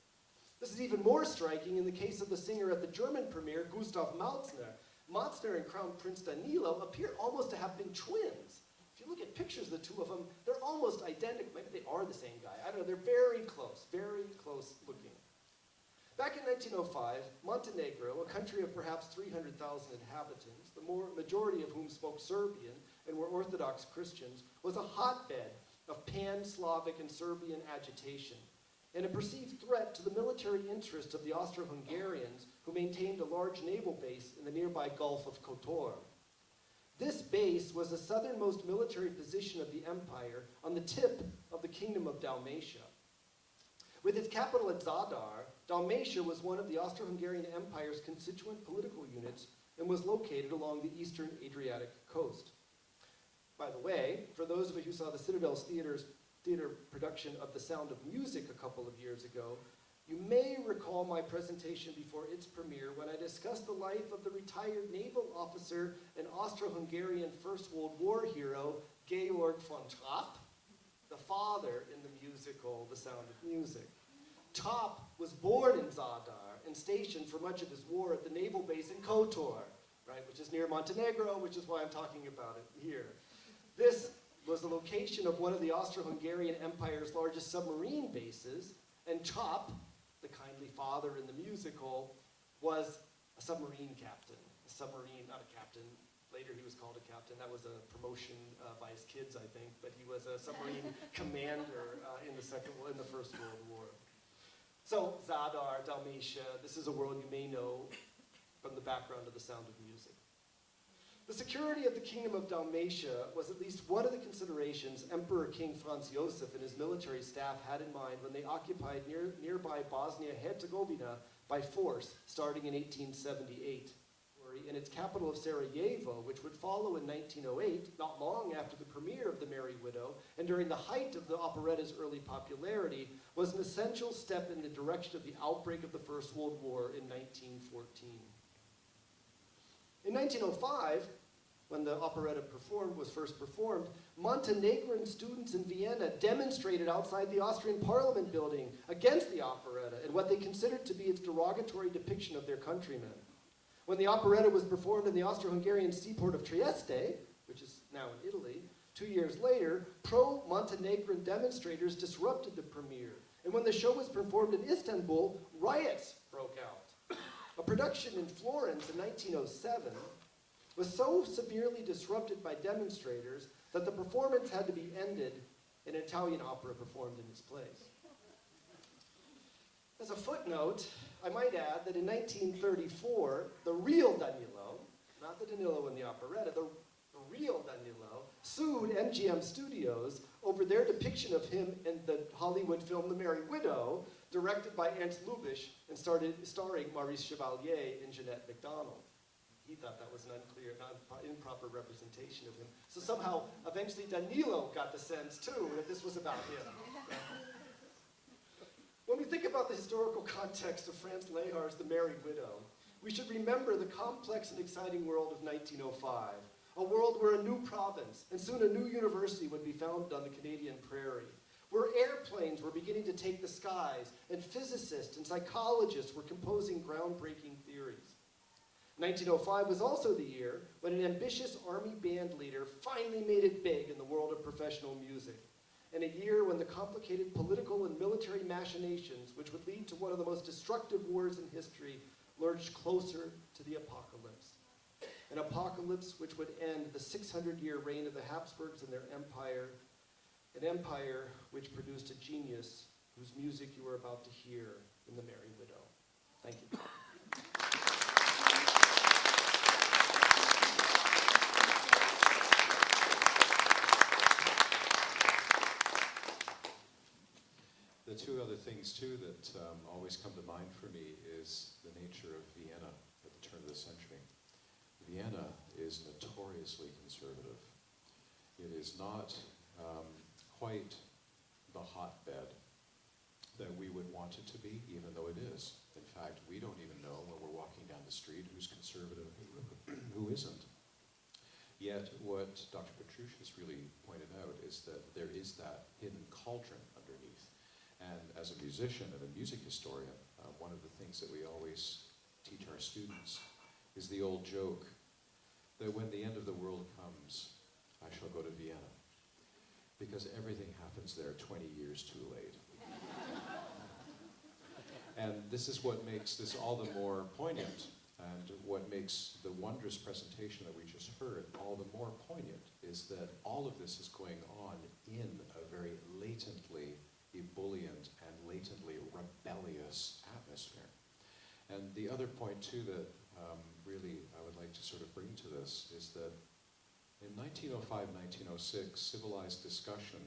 This is even more striking in the case of the singer at the German premiere, Gustav Malzner. Malzner and Crown Prince Danilo appear almost to have been twins. If you look at pictures of the two of them, they're almost identical. Maybe they are the same guy. I don't know. They're very close looking. Back in 1905, Montenegro, a country of perhaps 300,000 inhabitants, the majority of whom spoke Serbian and were Orthodox Christians, was a hotbed of pan-Slavic and Serbian agitation, and a perceived threat to the military interests of the Austro-Hungarians, who maintained a large naval base in the nearby Gulf of Kotor. This base was the southernmost military position of the empire on the tip of the Kingdom of Dalmatia. With its capital at Zadar, Dalmatia was one of the Austro-Hungarian Empire's constituent political units and was located along the eastern Adriatic coast. By the way, for those of you who saw the Citadel's theater production of The Sound of Music a couple of years ago, you may recall my presentation before its premiere when I discussed the life of the retired naval officer and Austro-Hungarian First World War hero, Georg von Trapp, the father in the musical The Sound of Music. Trapp was born in Zadar and stationed for much of his war at the naval base in Kotor, right, which is near Montenegro, which is why I'm talking about it here. This was the location of one of the Austro-Hungarian Empire's largest submarine bases, and Chop, the kindly father in the musical, was a submarine captain. A submarine, not a captain. Later he was called a captain. That was a promotion by his kids, I think. But he was a submarine commander in the First World War. So Zadar, Dalmatia, this is a world you may know from the background of The Sound of Music. The security of the Kingdom of Dalmatia was at least one of the considerations Emperor King Franz Josef and his military staff had in mind when they occupied nearby Bosnia-Herzegovina by force, starting in 1878. In its capital of Sarajevo, which would follow in 1908, not long after the premiere of The Merry Widow, and during the height of the operetta's early popularity, was an essential step in the direction of the outbreak of the First World War in 1914. In 1905, when the operetta was first performed, Montenegrin students in Vienna demonstrated outside the Austrian Parliament building against the operetta and what they considered to be its derogatory depiction of their countrymen. When the operetta was performed in the Austro-Hungarian seaport of Trieste, which is now in Italy, 2 years later, pro-Montenegrin demonstrators disrupted the premiere. And when the show was performed in Istanbul, riots broke out. A production in Florence in 1907 was so severely disrupted by demonstrators that the performance had to be ended and an Italian opera performed in its place. As a footnote, I might add that in 1934, the real Danilo, not the Danilo in the operetta, the real Danilo, sued MGM Studios over their depiction of him in the Hollywood film The Merry Widow, directed by Ernst Lubitsch and starring Maurice Chevalier and Jeanette MacDonald. He thought that was an improper representation of him. So somehow, eventually Danilo got the sense, too, that this was about him. When we think about the historical context of Franz Lehar's The Merry Widow, we should remember the complex and exciting world of 1905, a world where a new province and soon a new university would be founded on the Canadian prairie, where airplanes were beginning to take the skies and physicists and psychologists were composing groundbreaking theories. 1905 was also the year when an ambitious army band leader finally made it big in the world of professional music. And a year when the complicated political and military machinations, which would lead to one of the most destructive wars in history, lurched closer to the apocalypse. An apocalypse which would end the 600-year reign of the Habsburgs and their empire, an empire which produced a genius whose music you are about to hear in The Merry Widow. Thank you. The two other things, too, that always come to mind for me is the nature of Vienna at the turn of the century. Vienna is notoriously conservative. It is not quite the hotbed that we would want it to be, even though it is. In fact, we don't even know when we're walking down the street who's conservative and who isn't. Yet what Dr. Patrouch has really pointed out is that there is that hidden cauldron underneath. And as a musician and a music historian, one of the things that we always teach our students is the old joke that when the end of the world comes, I shall go to Vienna, because everything happens there 20 years too late. And this is what makes this all the more poignant, and what makes the wondrous presentation that we just heard all the more poignant is that all of this is going on in a very latently ebullient and latently rebellious atmosphere. And the other point, too, that really I would like to sort of bring to this is that in 1905, 1906, civilized discussion,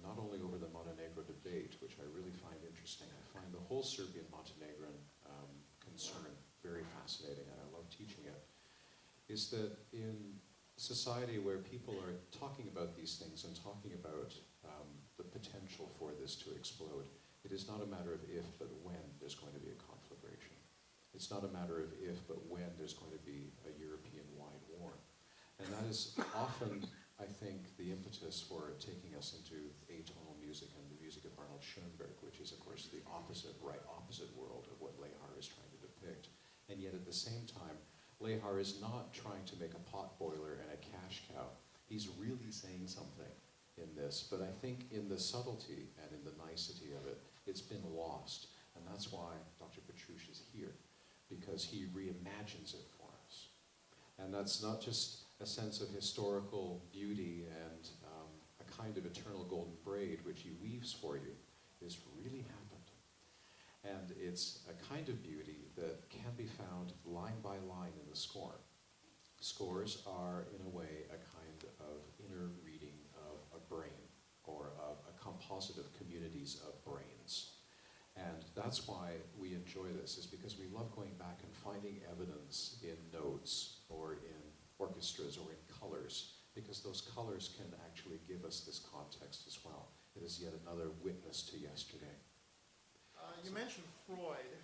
not only over the Montenegro debate, which I really find interesting, I find the whole Serbian-Montenegrin concern very fascinating, and I love teaching it, is that in society where people are talking about these things and talking about the potential for this to explode, it is not a matter of if, but when there's going to be a conflagration. It's not a matter of if, but when there's going to be a European-wide war. And that is often, I think, the impetus for taking us into atonal music and the music of Arnold Schoenberg, which is, of course, the opposite world of what Lehar is trying to depict. And yet, at the same time, Lehar is not trying to make a pot boiler and a cash cow. He's really saying something in this, but I think in the subtlety and in the nicety of it, it's been lost. And that's why Dr. Patrouch is here, because he reimagines it for us. And that's not just a sense of historical beauty and a kind of eternal golden braid which he weaves for you. This really happened. And it's a kind of beauty that can be found line by line in the score. Scores are, in a way, a kind of inner reading of a brain, or of a composite of communities of brains. And that's why we enjoy this, is because we love going back and finding evidence in notes, or in orchestras, or in colors, because those colors can actually give us this context as well. It is yet another witness to yesterday. You mentioned Freud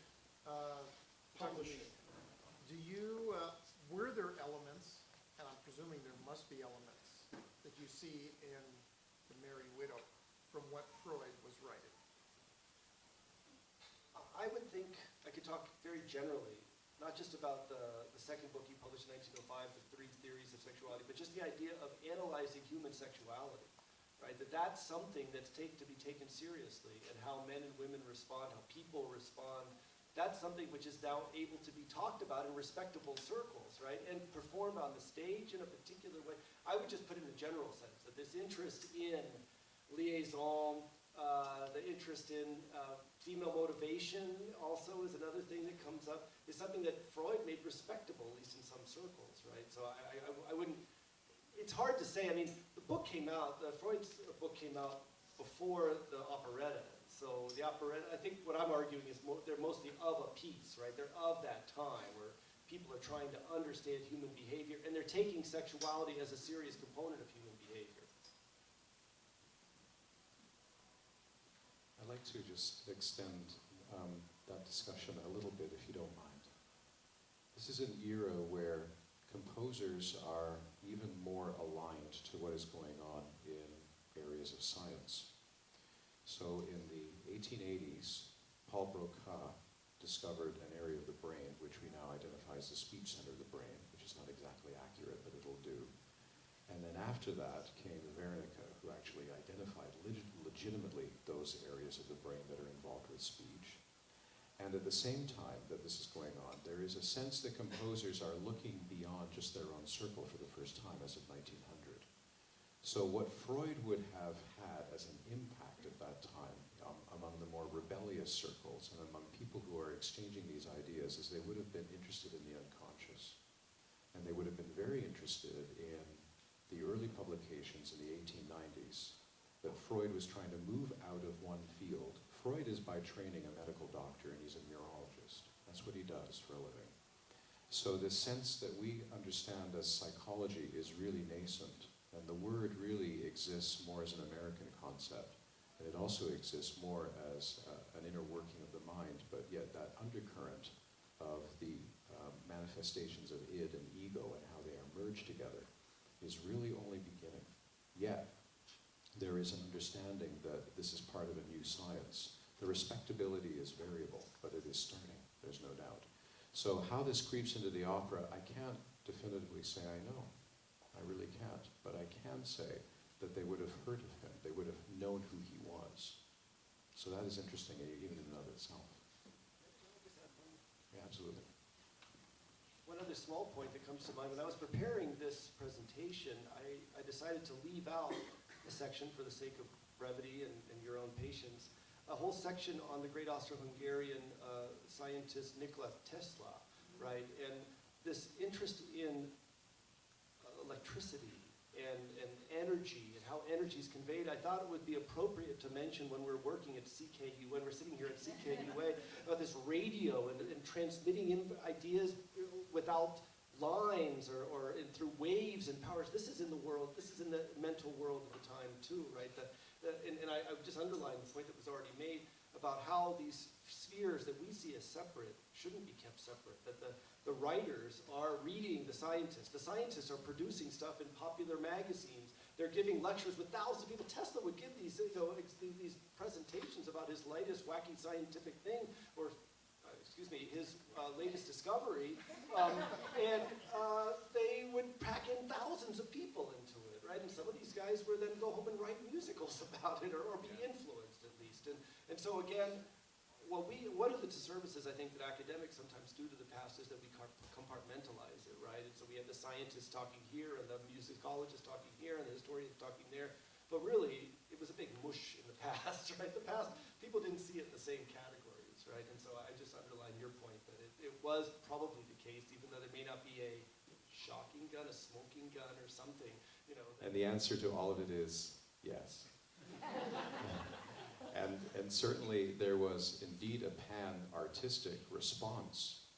publishing. Were there elements, and I'm presuming there must be elements, that you see in The Merry Widow from what Freud was writing? I would think, I could talk very generally, not just about the second book he published in 1905, The Three Theories of Sexuality, but just the idea of analyzing human sexuality, right? That's something that's to be taken seriously, and how men and women respond, how people respond. That's something which is now able to be talked about in respectable circles, right? And performed on the stage in a particular way. I would just put it in a general sense, that this interest in liaison, the interest in female motivation also is another thing that comes up, is something that Freud made respectable, at least in some circles, right? So I wouldn't, it's hard to say. I mean, the book came out, Freud's book came out before the operetta. So the operetta, I think what I'm arguing is they're mostly of a piece, right? They're of that time where people are trying to understand human behavior, and they're taking sexuality as a serious component of human behavior. I'd like to just extend that discussion a little bit, if you don't mind. This is an era where composers are even more aligned to what is going on in areas of science. So in the 1880s, Paul Broca discovered an area of the brain which we now identify as the speech center of the brain, which is not exactly accurate, but it'll do. And then after that came Wernicke, who actually identified legitimately those areas of the brain that are involved with speech. And at the same time that this is going on, there is a sense that composers are looking beyond just their own circle for the first time as of 1900. So what Freud would have had as an impact at that time among the more rebellious circles and among people who are exchanging these ideas is they would have been interested in the unconscious. And they would have been very interested in the early publications in the 1890s that Freud was trying to move out of one field. Freud is by training a medical doctor, and he's a neurologist. That's what he does for a living. So the sense that we understand as psychology is really nascent, and the word really exists more as an American concept, and it also exists more as an inner working of the mind, but yet that undercurrent of the manifestations of id and ego and how they are merged together is really only beginning. Yet, there is an understanding that this is part of a new science. The respectability is variable, but it is starting, there's no doubt. So how this creeps into the opera, I can't definitively say I know. I really can't, but I can say that they would have heard of him. They would have known who he was. So that is interesting, even in and of itself. Yeah, absolutely. One other small point that comes to mind, when I was preparing this presentation, I decided to leave out a section for the sake of brevity and your own patience, a whole section on the great Austro-Hungarian scientist Nikola Tesla, right? And this interest in electricity and energy and how energy is conveyed, I thought it would be appropriate to mention when we're working at CKUA, when we're sitting here at CKUA, about this radio and transmitting in ideas without lines or through waves and powers. This is in the world, this is in the mental world of the time too, right? And I would just underline the point that was already made about how these spheres that we see as separate shouldn't be kept separate, that the writers are reading the scientists are producing stuff in popular magazines, they're giving lectures with thousands of people. Tesla would give these presentations about his latest wacky scientific thing, or his latest discovery, and they would pack in thousands of people into it, right? And some of these guys would then go home and write musicals about it, or be influenced at least. And so again, one of the disservices I think that academics sometimes do to the past is that we compartmentalize it, right? And so we have the scientists talking here, and the musicologist talking here, and the historian talking there. But really, it was a big mush in the past, right? The past, people didn't see it in the same categories, right? And so I just underline your point that it was probably the case, even though there may not be a shocking gun, a smoking gun, or something, you know. And the answer to all of it is yes. And certainly there was indeed a pan-artistic response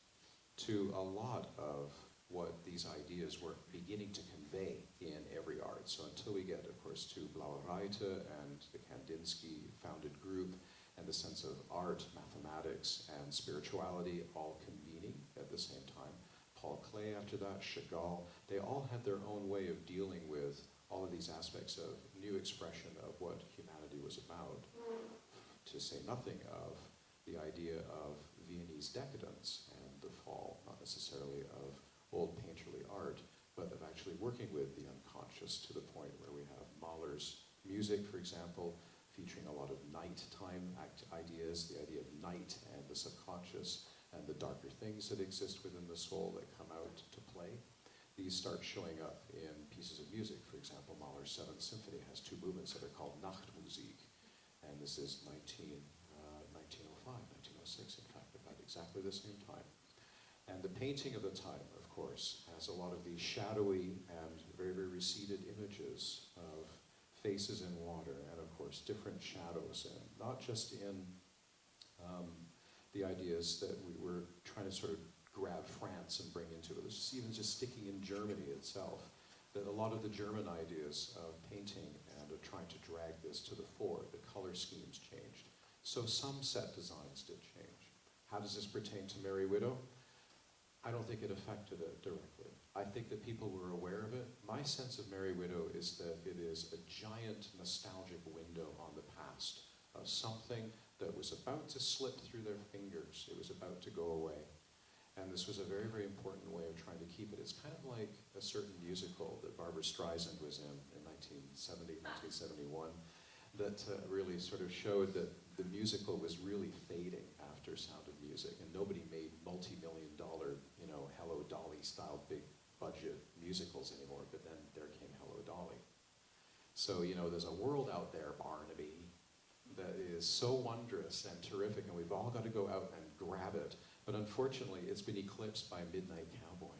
to a lot of what these ideas were beginning to convey in every art. So until we get, of course, to Blaue Reiter and the Kandinsky-founded group, and the sense of art, mathematics, and spirituality all convening at the same time. Paul Klee after that, Chagall, they all had their own way of dealing with all of these aspects of new expression of what humanity was about, to say nothing of the idea of Viennese decadence and the fall, not necessarily of old painterly art, but of actually working with the unconscious to the point where we have Mahler's music, for example, featuring a lot of nighttime ideas, the idea of night and the subconscious and the darker things that exist within the soul that come out to play. These start showing up in pieces of music. For example, Mahler's 7th Symphony has 2 movements that are called Nachtmusik, and this is 1905, 1906, in fact, about exactly the same time. And the painting of the time, of course, has a lot of these shadowy and very, very receded images of faces in water, and of course different shadows, and not just in the ideas that we were trying to sort of grab France and bring into it. It's even just sticking in Germany itself, that a lot of the German ideas of painting and of trying to drag this to the fore, the color schemes changed. So some set designs did change. How does this pertain to Merry Widow? I don't think it affected it directly. I think that people were aware of it. My sense of Merry Widow is that it is a giant nostalgic window on the past of something that was about to slip through their fingers. It was about to go away. And this was a very, very important way of trying to keep it. It's kind of like a certain musical that Barbra Streisand was in 1970, 1971, that really sort of showed that the musical was really fading after Sound of Music, and nobody made multi-million-dollar, Hello Dolly-style big budget musicals anymore, but then there came Hello Dolly. So, there's a world out there, Barnaby, that is so wondrous and terrific, and we've all got to go out and grab it. But unfortunately, it's been eclipsed by Midnight Cowboy.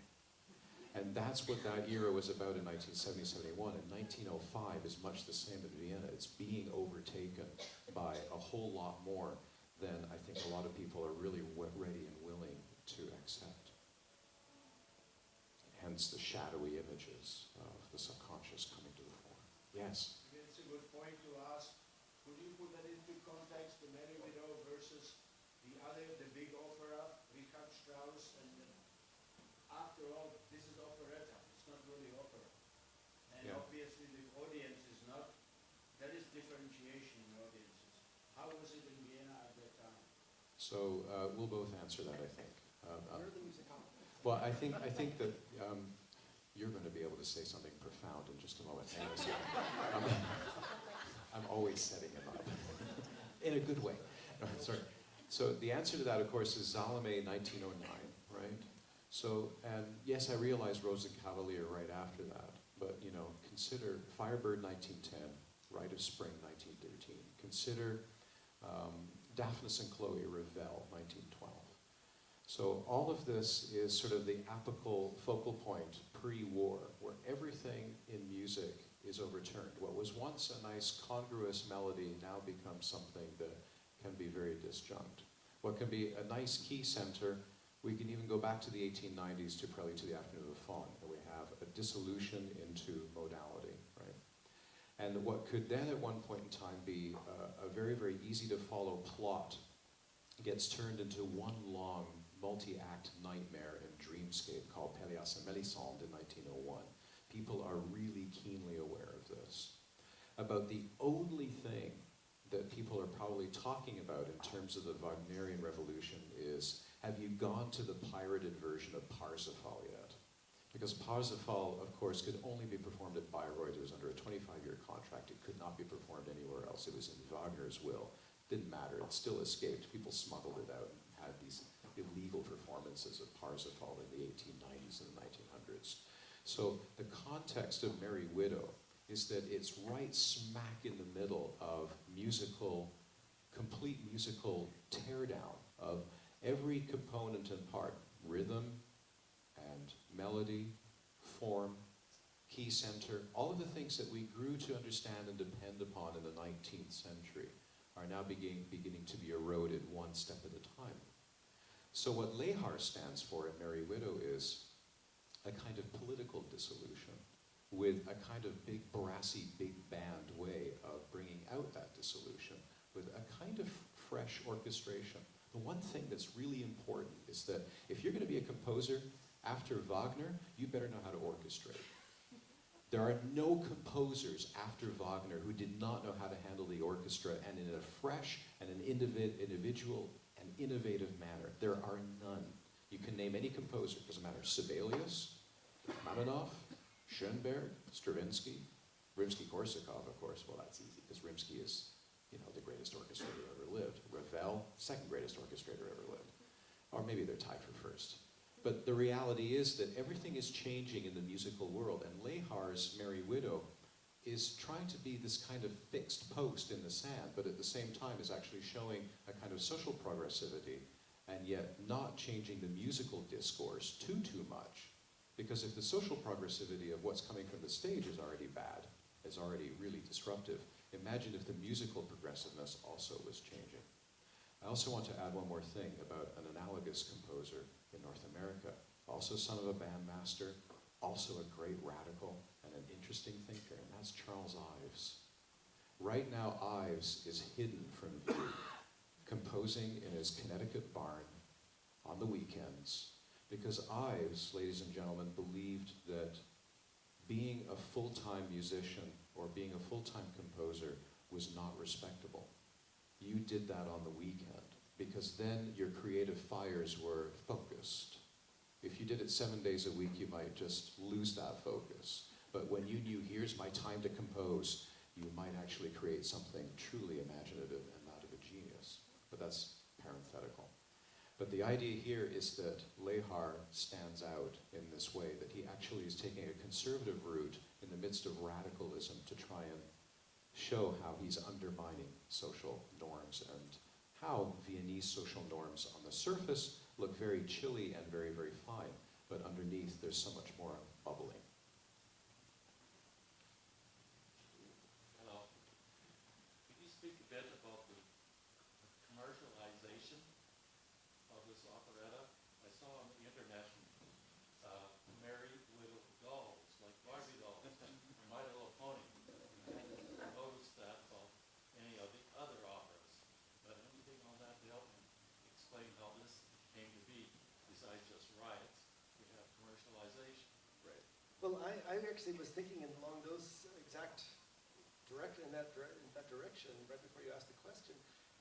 And that's what that era was about in 1970-71. And 1905 is much the same in Vienna. It's being overtaken by a whole lot more than I think a lot of people are really ready and willing to accept. Hence the shadowy images of the subconscious coming to the fore. Yes? It's a good point to ask. Could you put that into context, the Merry Widow versus the big opera, Richard Strauss, and after all, this is operetta. It's not really opera. And obviously the audience is not, there is differentiation in audiences. How was it in Vienna at that time? So we'll both answer that, I think. You're the musicologist. Well, I think that you're going to be able to say something profound in just a moment. I'm always setting him up in a good way. No, sorry. So the answer to that, of course, is Salome 1909, right? So, and yes, I realize Rosenkavalier right after that, but consider Firebird 1910, Rite of Spring 1913. Consider Daphnis and Chloe Ravel 1912. So all of this is sort of the apical focal point pre-war, where everything in music is overturned. What was once a nice congruous melody now becomes something that can be very disjunct. What can be a nice key center, we can even go back to the 1890s to Prelude to the Afternoon of the Faun, and we have a dissolution into modality, right? And what could then at one point in time be a very, very easy to follow plot gets turned into one long multi-act nightmare and dreamscape called Pelléas and Mélisande in 1901. People are really keenly aware of this. About the only thing that people are probably talking about in terms of the Wagnerian Revolution is have you gone to the pirated version of Parsifal yet? Because Parsifal, of course, could only be performed at Bayreuth. It was under a 25-year contract. It could not be performed anywhere else. It was in Wagner's will. Didn't matter. It still escaped. People smuggled it out and had these illegal performances of Parsifal in the 1890s and the 1900s. So the context of Merry Widow is that it's right smack in the middle of complete musical teardown of every component and part, rhythm and melody, form, key center, all of the things that we grew to understand and depend upon in the 19th century are now beginning to be eroded one step at a time. So what Lehar stands for in Merry Widow is a kind of political dissolution with a kind of big brassy, big band way of bringing out that dissolution with a kind of fresh orchestration. The one thing that's really important is that if you're going to be a composer after Wagner, you better know how to orchestrate. There are no composers after Wagner who did not know how to handle the orchestra and in a fresh and an individual and innovative manner. There are none. You can name any composer, it doesn't matter, Sibelius, Rachmaninoff, Schoenberg, Stravinsky, Rimsky-Korsakov, of course. Well, that's easy, because Rimsky is, the greatest orchestrator who ever lived. Ravel, second greatest orchestrator ever lived. Or maybe they're tied for first. But the reality is that everything is changing in the musical world, and Lehar's Merry Widow is trying to be this kind of fixed post in the sand, but at the same time is actually showing a kind of social progressivity, and yet not changing the musical discourse too much. Because if the social progressivity of what's coming from the stage is already bad, is already really disruptive, imagine if the musical progressiveness also was changing. I also want to add one more thing about an analogous composer in North America, also son of a bandmaster, also a great radical and an interesting thinker, and that's Charles Ives. Right now, Ives is hidden from view, composing in his Connecticut barn on the weekends, because Ives, ladies and gentlemen, believed that being a full-time musician or being a full-time composer was not respectable. You did that on the weekend, because then your creative fires were focused. If you did it 7 days a week, you might just lose that focus. But when you knew, here's my time to compose, you might actually create something truly imaginative and that of a genius. But that's parenthetical. But the idea here is that Lehar stands out in this way, that he actually is taking a conservative route in the midst of radicalism to try and show how he's undermining social norms and how Viennese social norms on the surface look very chilly and very, very fine, but underneath there's so much more bubbling. Hello. Could you speak a bit about the commercialization of this operetta? I saw on the internet Merry Widow dolls, like Barbie dolls, or My Little Pony. I noticed that about any of the other operas. But anything on that to help me explain how this came to be, besides just riots, we have commercialization. Right. Well, I actually was thinking along those exact in that direction right before you asked the question.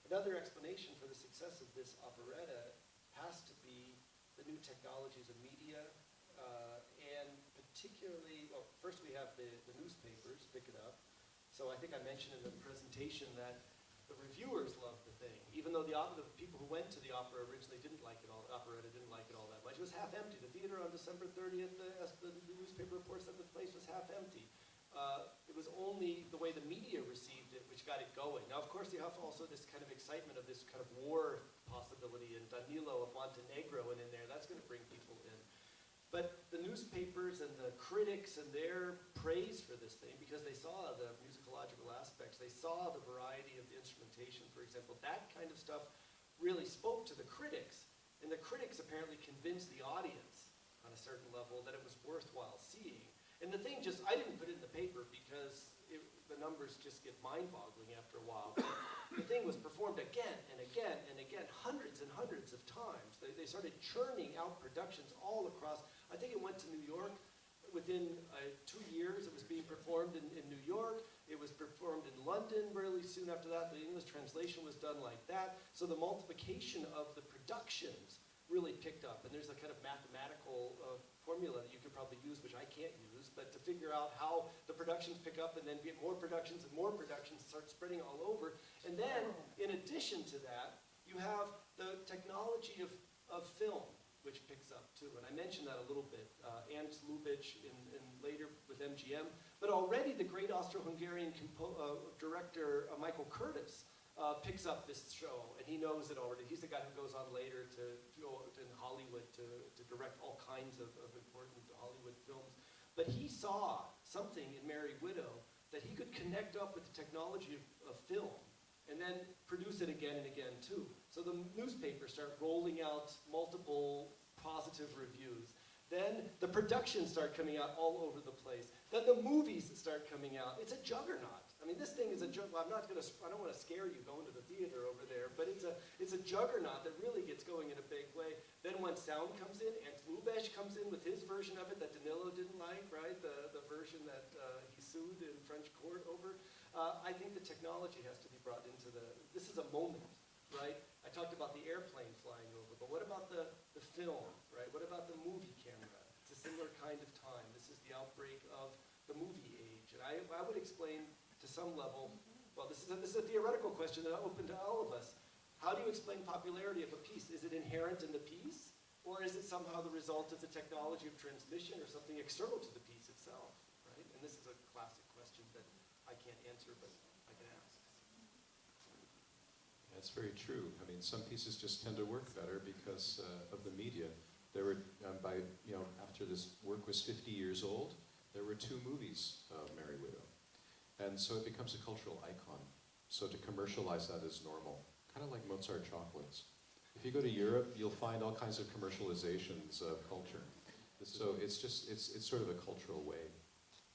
Another explanation for the success of this operetta has to be the new technologies of media, and particularly, well, first we have the newspapers pick it up. So I think I mentioned in the presentation that the reviewers loved the thing, even though the people who went to the opera originally didn't like it all, the operetta didn't like it all that much. It was half empty. The theater on December 30th, as the newspaper report said, the place was half empty. It was only the way the media received it which got it going. Now, of course, you have also this kind of excitement of this kind of war possibility, and Danilo of Montenegro and in there, that's going to bring people in. But the newspapers and the critics and their praise for this thing, because they saw the musicological aspects, they saw the variety of the instrumentation, for example, that kind of stuff really spoke to the critics. And the critics apparently convinced the audience on a certain level that it was worthwhile seeing. And the thing just, I didn't put it in the paper because the numbers just get mind-boggling after a while. The thing was performed again and again and again, hundreds and hundreds of times. They started churning out productions all across. I think it went to New York. Within 2 years, it was being performed in New York. It was performed in London really soon after that. The English translation was done like that. So the multiplication of the productions really picked up. And there's a kind of mathematical formula that you could probably use, which I can't use, but to figure out how the productions pick up and then get more productions and more productions, start spreading all over. And then, in addition to that, you have the technology of film, which picks up too. And I mentioned that a little bit. Ernst Lubitsch in later with MGM, but already the great Austro-Hungarian director Michael Curtis picks up this show, and he knows it already. He's the guy who goes on later to go in Hollywood to direct all kinds of important Hollywood films. But he saw something in Merry Widow that he could connect up with the technology of film and then produce it again and again too. So the newspapers start rolling out multiple positive reviews. Then the productions start coming out all over the place. Then the movies start coming out. It's a juggernaut. I mean, this thing is a juggernaut. I don't want to scare you going to the theater over there, but it's a juggernaut that really gets going in a big way. Then when sound comes in, Ernst Lubitsch comes in with his version of it that Danilo didn't like, right? The version that he sued in French court over. I think the technology has to be brought into this is a moment, right? I talked about the airplane flying over, but what about the film, right? What about the movie camera? It's a similar kind of time. This is the outbreak of the movie age. And I would explain to some level, well, this is a theoretical question that I open to all of us. How do you explain popularity of a piece? Is it inherent in the piece? Or is it somehow the result of the technology of transmission or something external to the piece itself, right? And this is a classic question that I can't answer, but I can ask. That's very true. I mean, some pieces just tend to work better because of the media. There were, after this work was 50 years old, there were 2 movies of Merry Widow. And so it becomes a cultural icon. So to commercialize that is normal, kind of like Mozart chocolates. If you go to Europe, you'll find all kinds of commercializations of culture. So it's sort of a cultural way.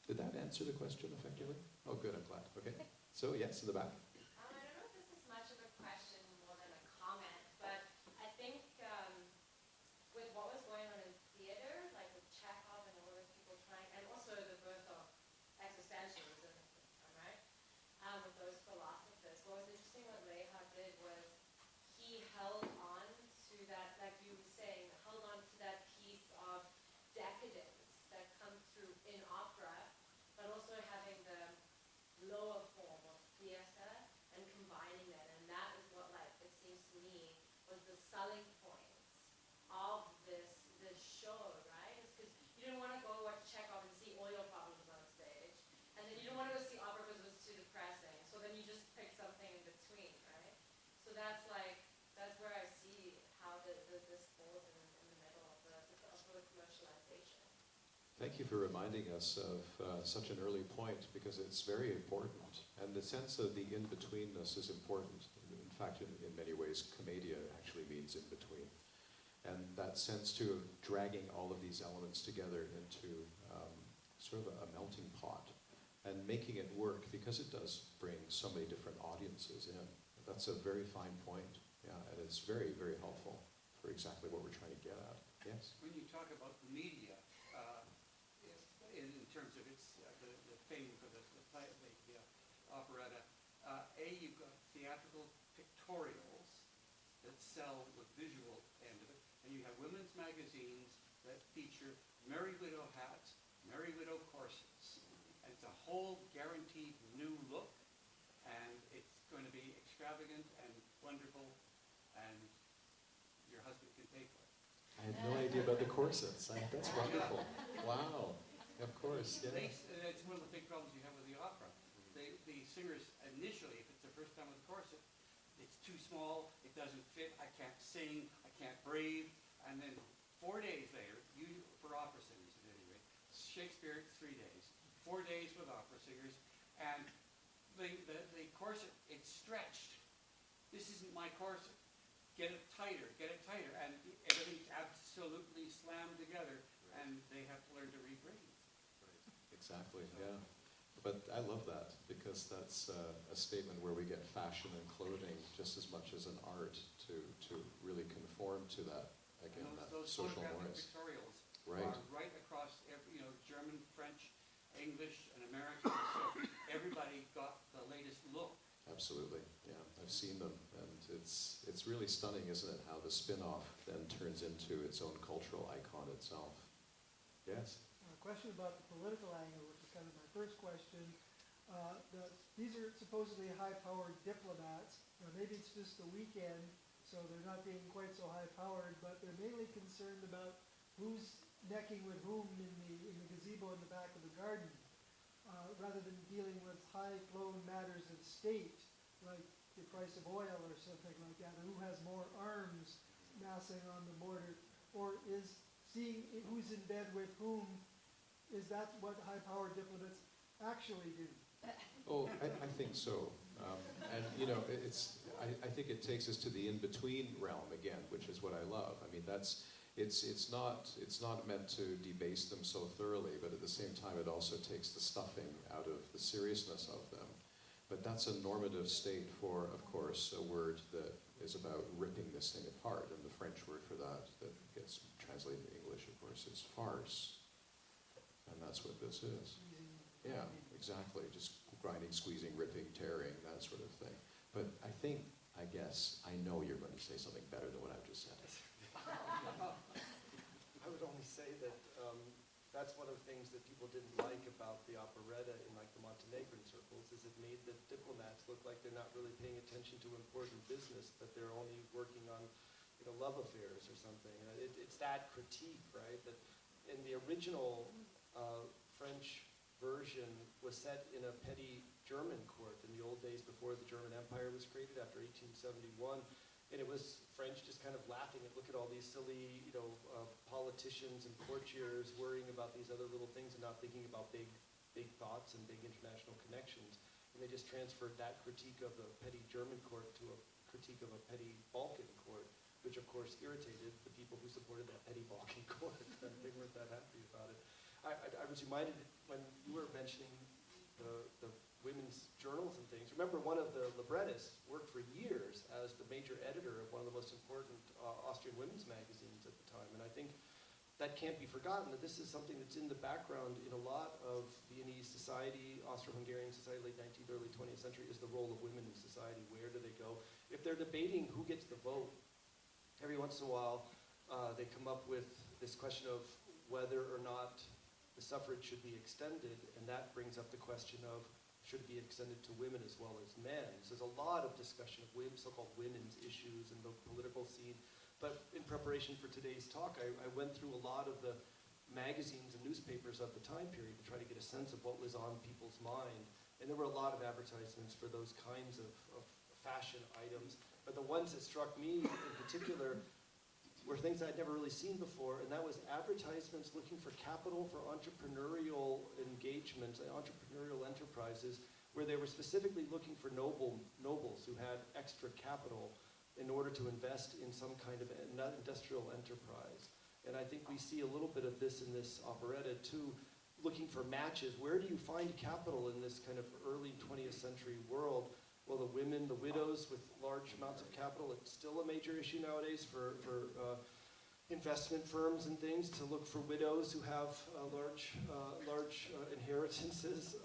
Did that answer the question effectively? Oh, good, I'm glad. Okay. So yes, in the back. I don't know if this is much of a question more than a comment, but I think with what was going on in theater, like with Chekhov and all those people trying, and also the birth of existentialism, right? With those philosophers, what was interesting what Lehar did was he held on to that, like you were saying, held on to that piece of decadence that comes through in opera, but also having the lower form of theater and combining that. And that is what, like, it seems to me, was the selling points of this show, right? It's because you didn't want to go watch Chekhov and see all your problems on stage. And then you didn't want to go see opera because it was too depressing. So then you just pick something in between, right? So that's where I see how this falls in the middle of the commercialization. Thank you for reminding us of such an early point, because it's very important. And the sense of the in-betweenness is important. In fact, in many ways, commedia actually means in-between. And that sense, too, of dragging all of these elements together into sort of a melting pot and making it work, because it does bring so many different audiences in. That's a very fine point, yeah, and it's very, very helpful for exactly what we're trying to get at. Yes? When you talk about the media, in terms of its the fame for the operetta, you've got theatrical pictorials that sell the visual end of it, and you have women's magazines that feature Merry Widow hats, Merry Widow corsets, and it's a whole guaranteed new look, and it's going to be extravagant and wonderful, and your husband can pay for it. I had no idea about the corsets. That's wonderful. Wow. Of course, yeah. It's one of the big problems you have with the opera. The singers initially, if it's the first time with a corset, it's too small, it doesn't fit, I can't sing, I can't breathe, and then 4 days later, for opera singers at any rate, Shakespeare, 3 days, 4 days with opera singers, and the corset, it's stretched. This isn't my corset. Get it tighter, and everything's absolutely slammed together, and they have to learn to rebreathe. Exactly, yeah. But I love that, because that's a statement where we get fashion and clothing just as much as an art to really conform to that, again, that those social photographic noise. pictorials Right. are right across every, German, French, English, and American. So everybody got the latest look. Absolutely. Yeah, I've seen them, and it's really stunning, isn't it, how the spin-off then turns into its own cultural icon itself. Yes? A question about the political angle, which is kind of my first question. These are supposedly high-powered diplomats. Now, maybe it's just the weekend, so they're not being quite so high-powered, but they're mainly concerned about who's necking with whom in the gazebo in the back of the garden, rather than dealing with high-flown matters of state, like the price of oil or something like that, or who has more arms massing on the border, or is seeing who's in bed with whom, is that what high-powered diplomats actually do? Oh, I think so. And, you know, I think it takes us to the in-between realm again, which is what I love. I mean, it's not meant to debase them so thoroughly, but at the same time it also takes the stuffing out of the seriousness of them. But that's a normative state for, of course, a word that is about ripping this thing apart, and the French word for that gets translated into English, of course, is farce. And that's what this is. Yeah, exactly. Just grinding, squeezing, ripping, tearing, that sort of thing. But I guess, I know you're going to say something better than what I've just said. I would only say that that's one of the things that people didn't like about the operetta in like the Montenegrin circles, is it made the diplomats look like they're not really paying attention to important business, but they're only working on, you know, love affairs or something. And it's that critique, right? That in the original French version was set in a petty German court in the old days before the German Empire was created after 1871. And it was French just kind of laughing at, look at all these silly, you know, politicians and courtiers worrying about these other little things and not thinking about big thoughts and big international connections. And they just transferred that critique of the petty German court to a critique of a petty Balkan court, which of course irritated the people who supported that petty Balkan court. They weren't that happy about it. I was reminded when you were mentioning the women's journals and things. Remember, one of the librettists worked for years as the major editor of one of the most important Austrian women's magazines at the time. And I think that can't be forgotten, that this is something that's in the background in a lot of Viennese society, Austro-Hungarian society, late 19th, early 20th century, is the role of women in society. Where do they go? If they're debating who gets the vote, every once in a while they come up with this question of whether or not the suffrage should be extended, and that brings up the question of should it be extended to women as well as men. So there's a lot of discussion of so-called women's issues in the political scene. But in preparation for today's talk, I went through a lot of the magazines and newspapers of the time period to try to get a sense of what was on people's mind. And there were a lot of advertisements for those kinds of fashion items. But the ones that struck me in particular were things I'd never really seen before, and that was advertisements looking for capital for entrepreneurial engagements, entrepreneurial enterprises, where they were specifically looking for nobles who had extra capital in order to invest in some kind of industrial enterprise. And I think we see a little bit of this in this operetta too, looking for matches. Where do you find capital in this kind of early 20th century world? Well, the women, the widows with large amounts of capital, it's still a major issue nowadays for investment firms and things to look for widows who have large inheritances,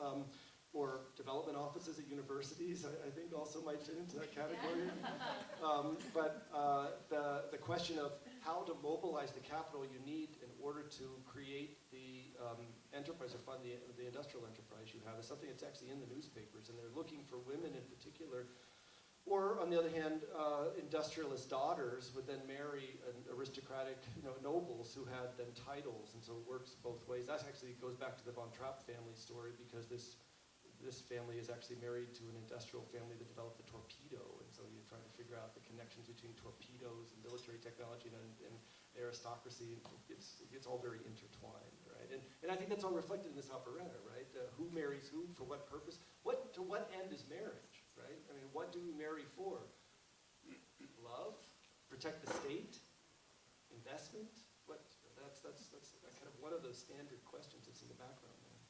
or development offices at universities, I think also might fit into that category. But the question of how to mobilize the capital you need in order to create the enterprise or fund the industrial enterprise you have is something that's actually in the newspapers, and they're looking for women in particular. Or, on the other hand, industrialist daughters would then marry an aristocratic, nobles who had then titles, and so it works both ways. That actually goes back to the von Trapp family story, because this family is actually married to an industrial family that developed the torpedo, and so you're trying to figure out the connections between torpedoes and military technology and aristocracy. It gets all very intertwined, right? And I think that's all reflected in this operetta, right? Who marries who, for what purpose? To what end is marriage, right? I mean, what do we marry for? Love? Protect the state? Investment? That's kind of one of those standard questions that's in the background there.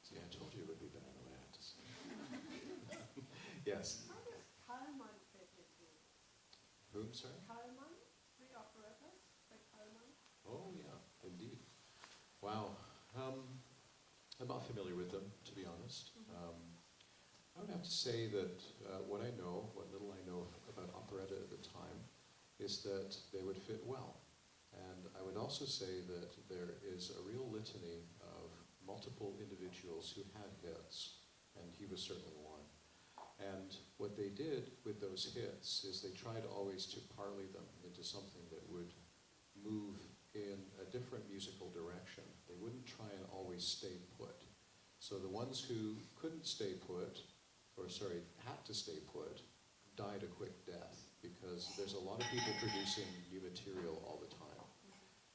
See, I told you it would be better than what I had to say. Yes. How does Kalman fit into it? Whom, sorry? Kalman, the operettas, like Kalman? Oh, yeah, indeed. Wow. I'm not familiar with them, to be honest. I would have to say that what little I know about operetta at the time, is that they would fit well. And I would also say that there is a real litany of multiple individuals who had hits, and he was certainly one. And what they did with those hits is they tried always to parlay them into something that would move in a different musical direction. They wouldn't try and always stay put. So the ones who couldn't stay put, had to stay put, died a quick death, because there's a lot of people producing new material all the time.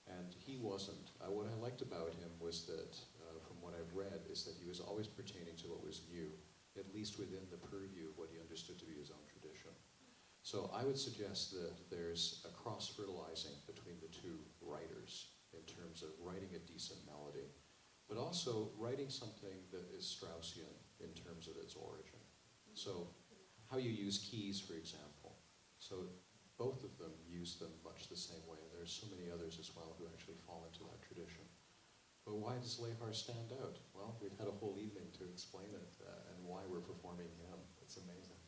And he wasn't. What I liked about him was that, from what I've read, is that he was always pertaining to what was new, at least within the purview of what he understood to be his own tradition. So I would suggest that there's a cross-fertilizing between the two writers in terms of writing a decent melody, but also writing something that is Straussian in terms of its origin. So how you use keys, for example. So both of them use them much the same way, and there's so many others as well who actually fall into that tradition. But why does Lehar stand out? Well, we've had a whole evening to explain it and why we're performing him. It's amazing.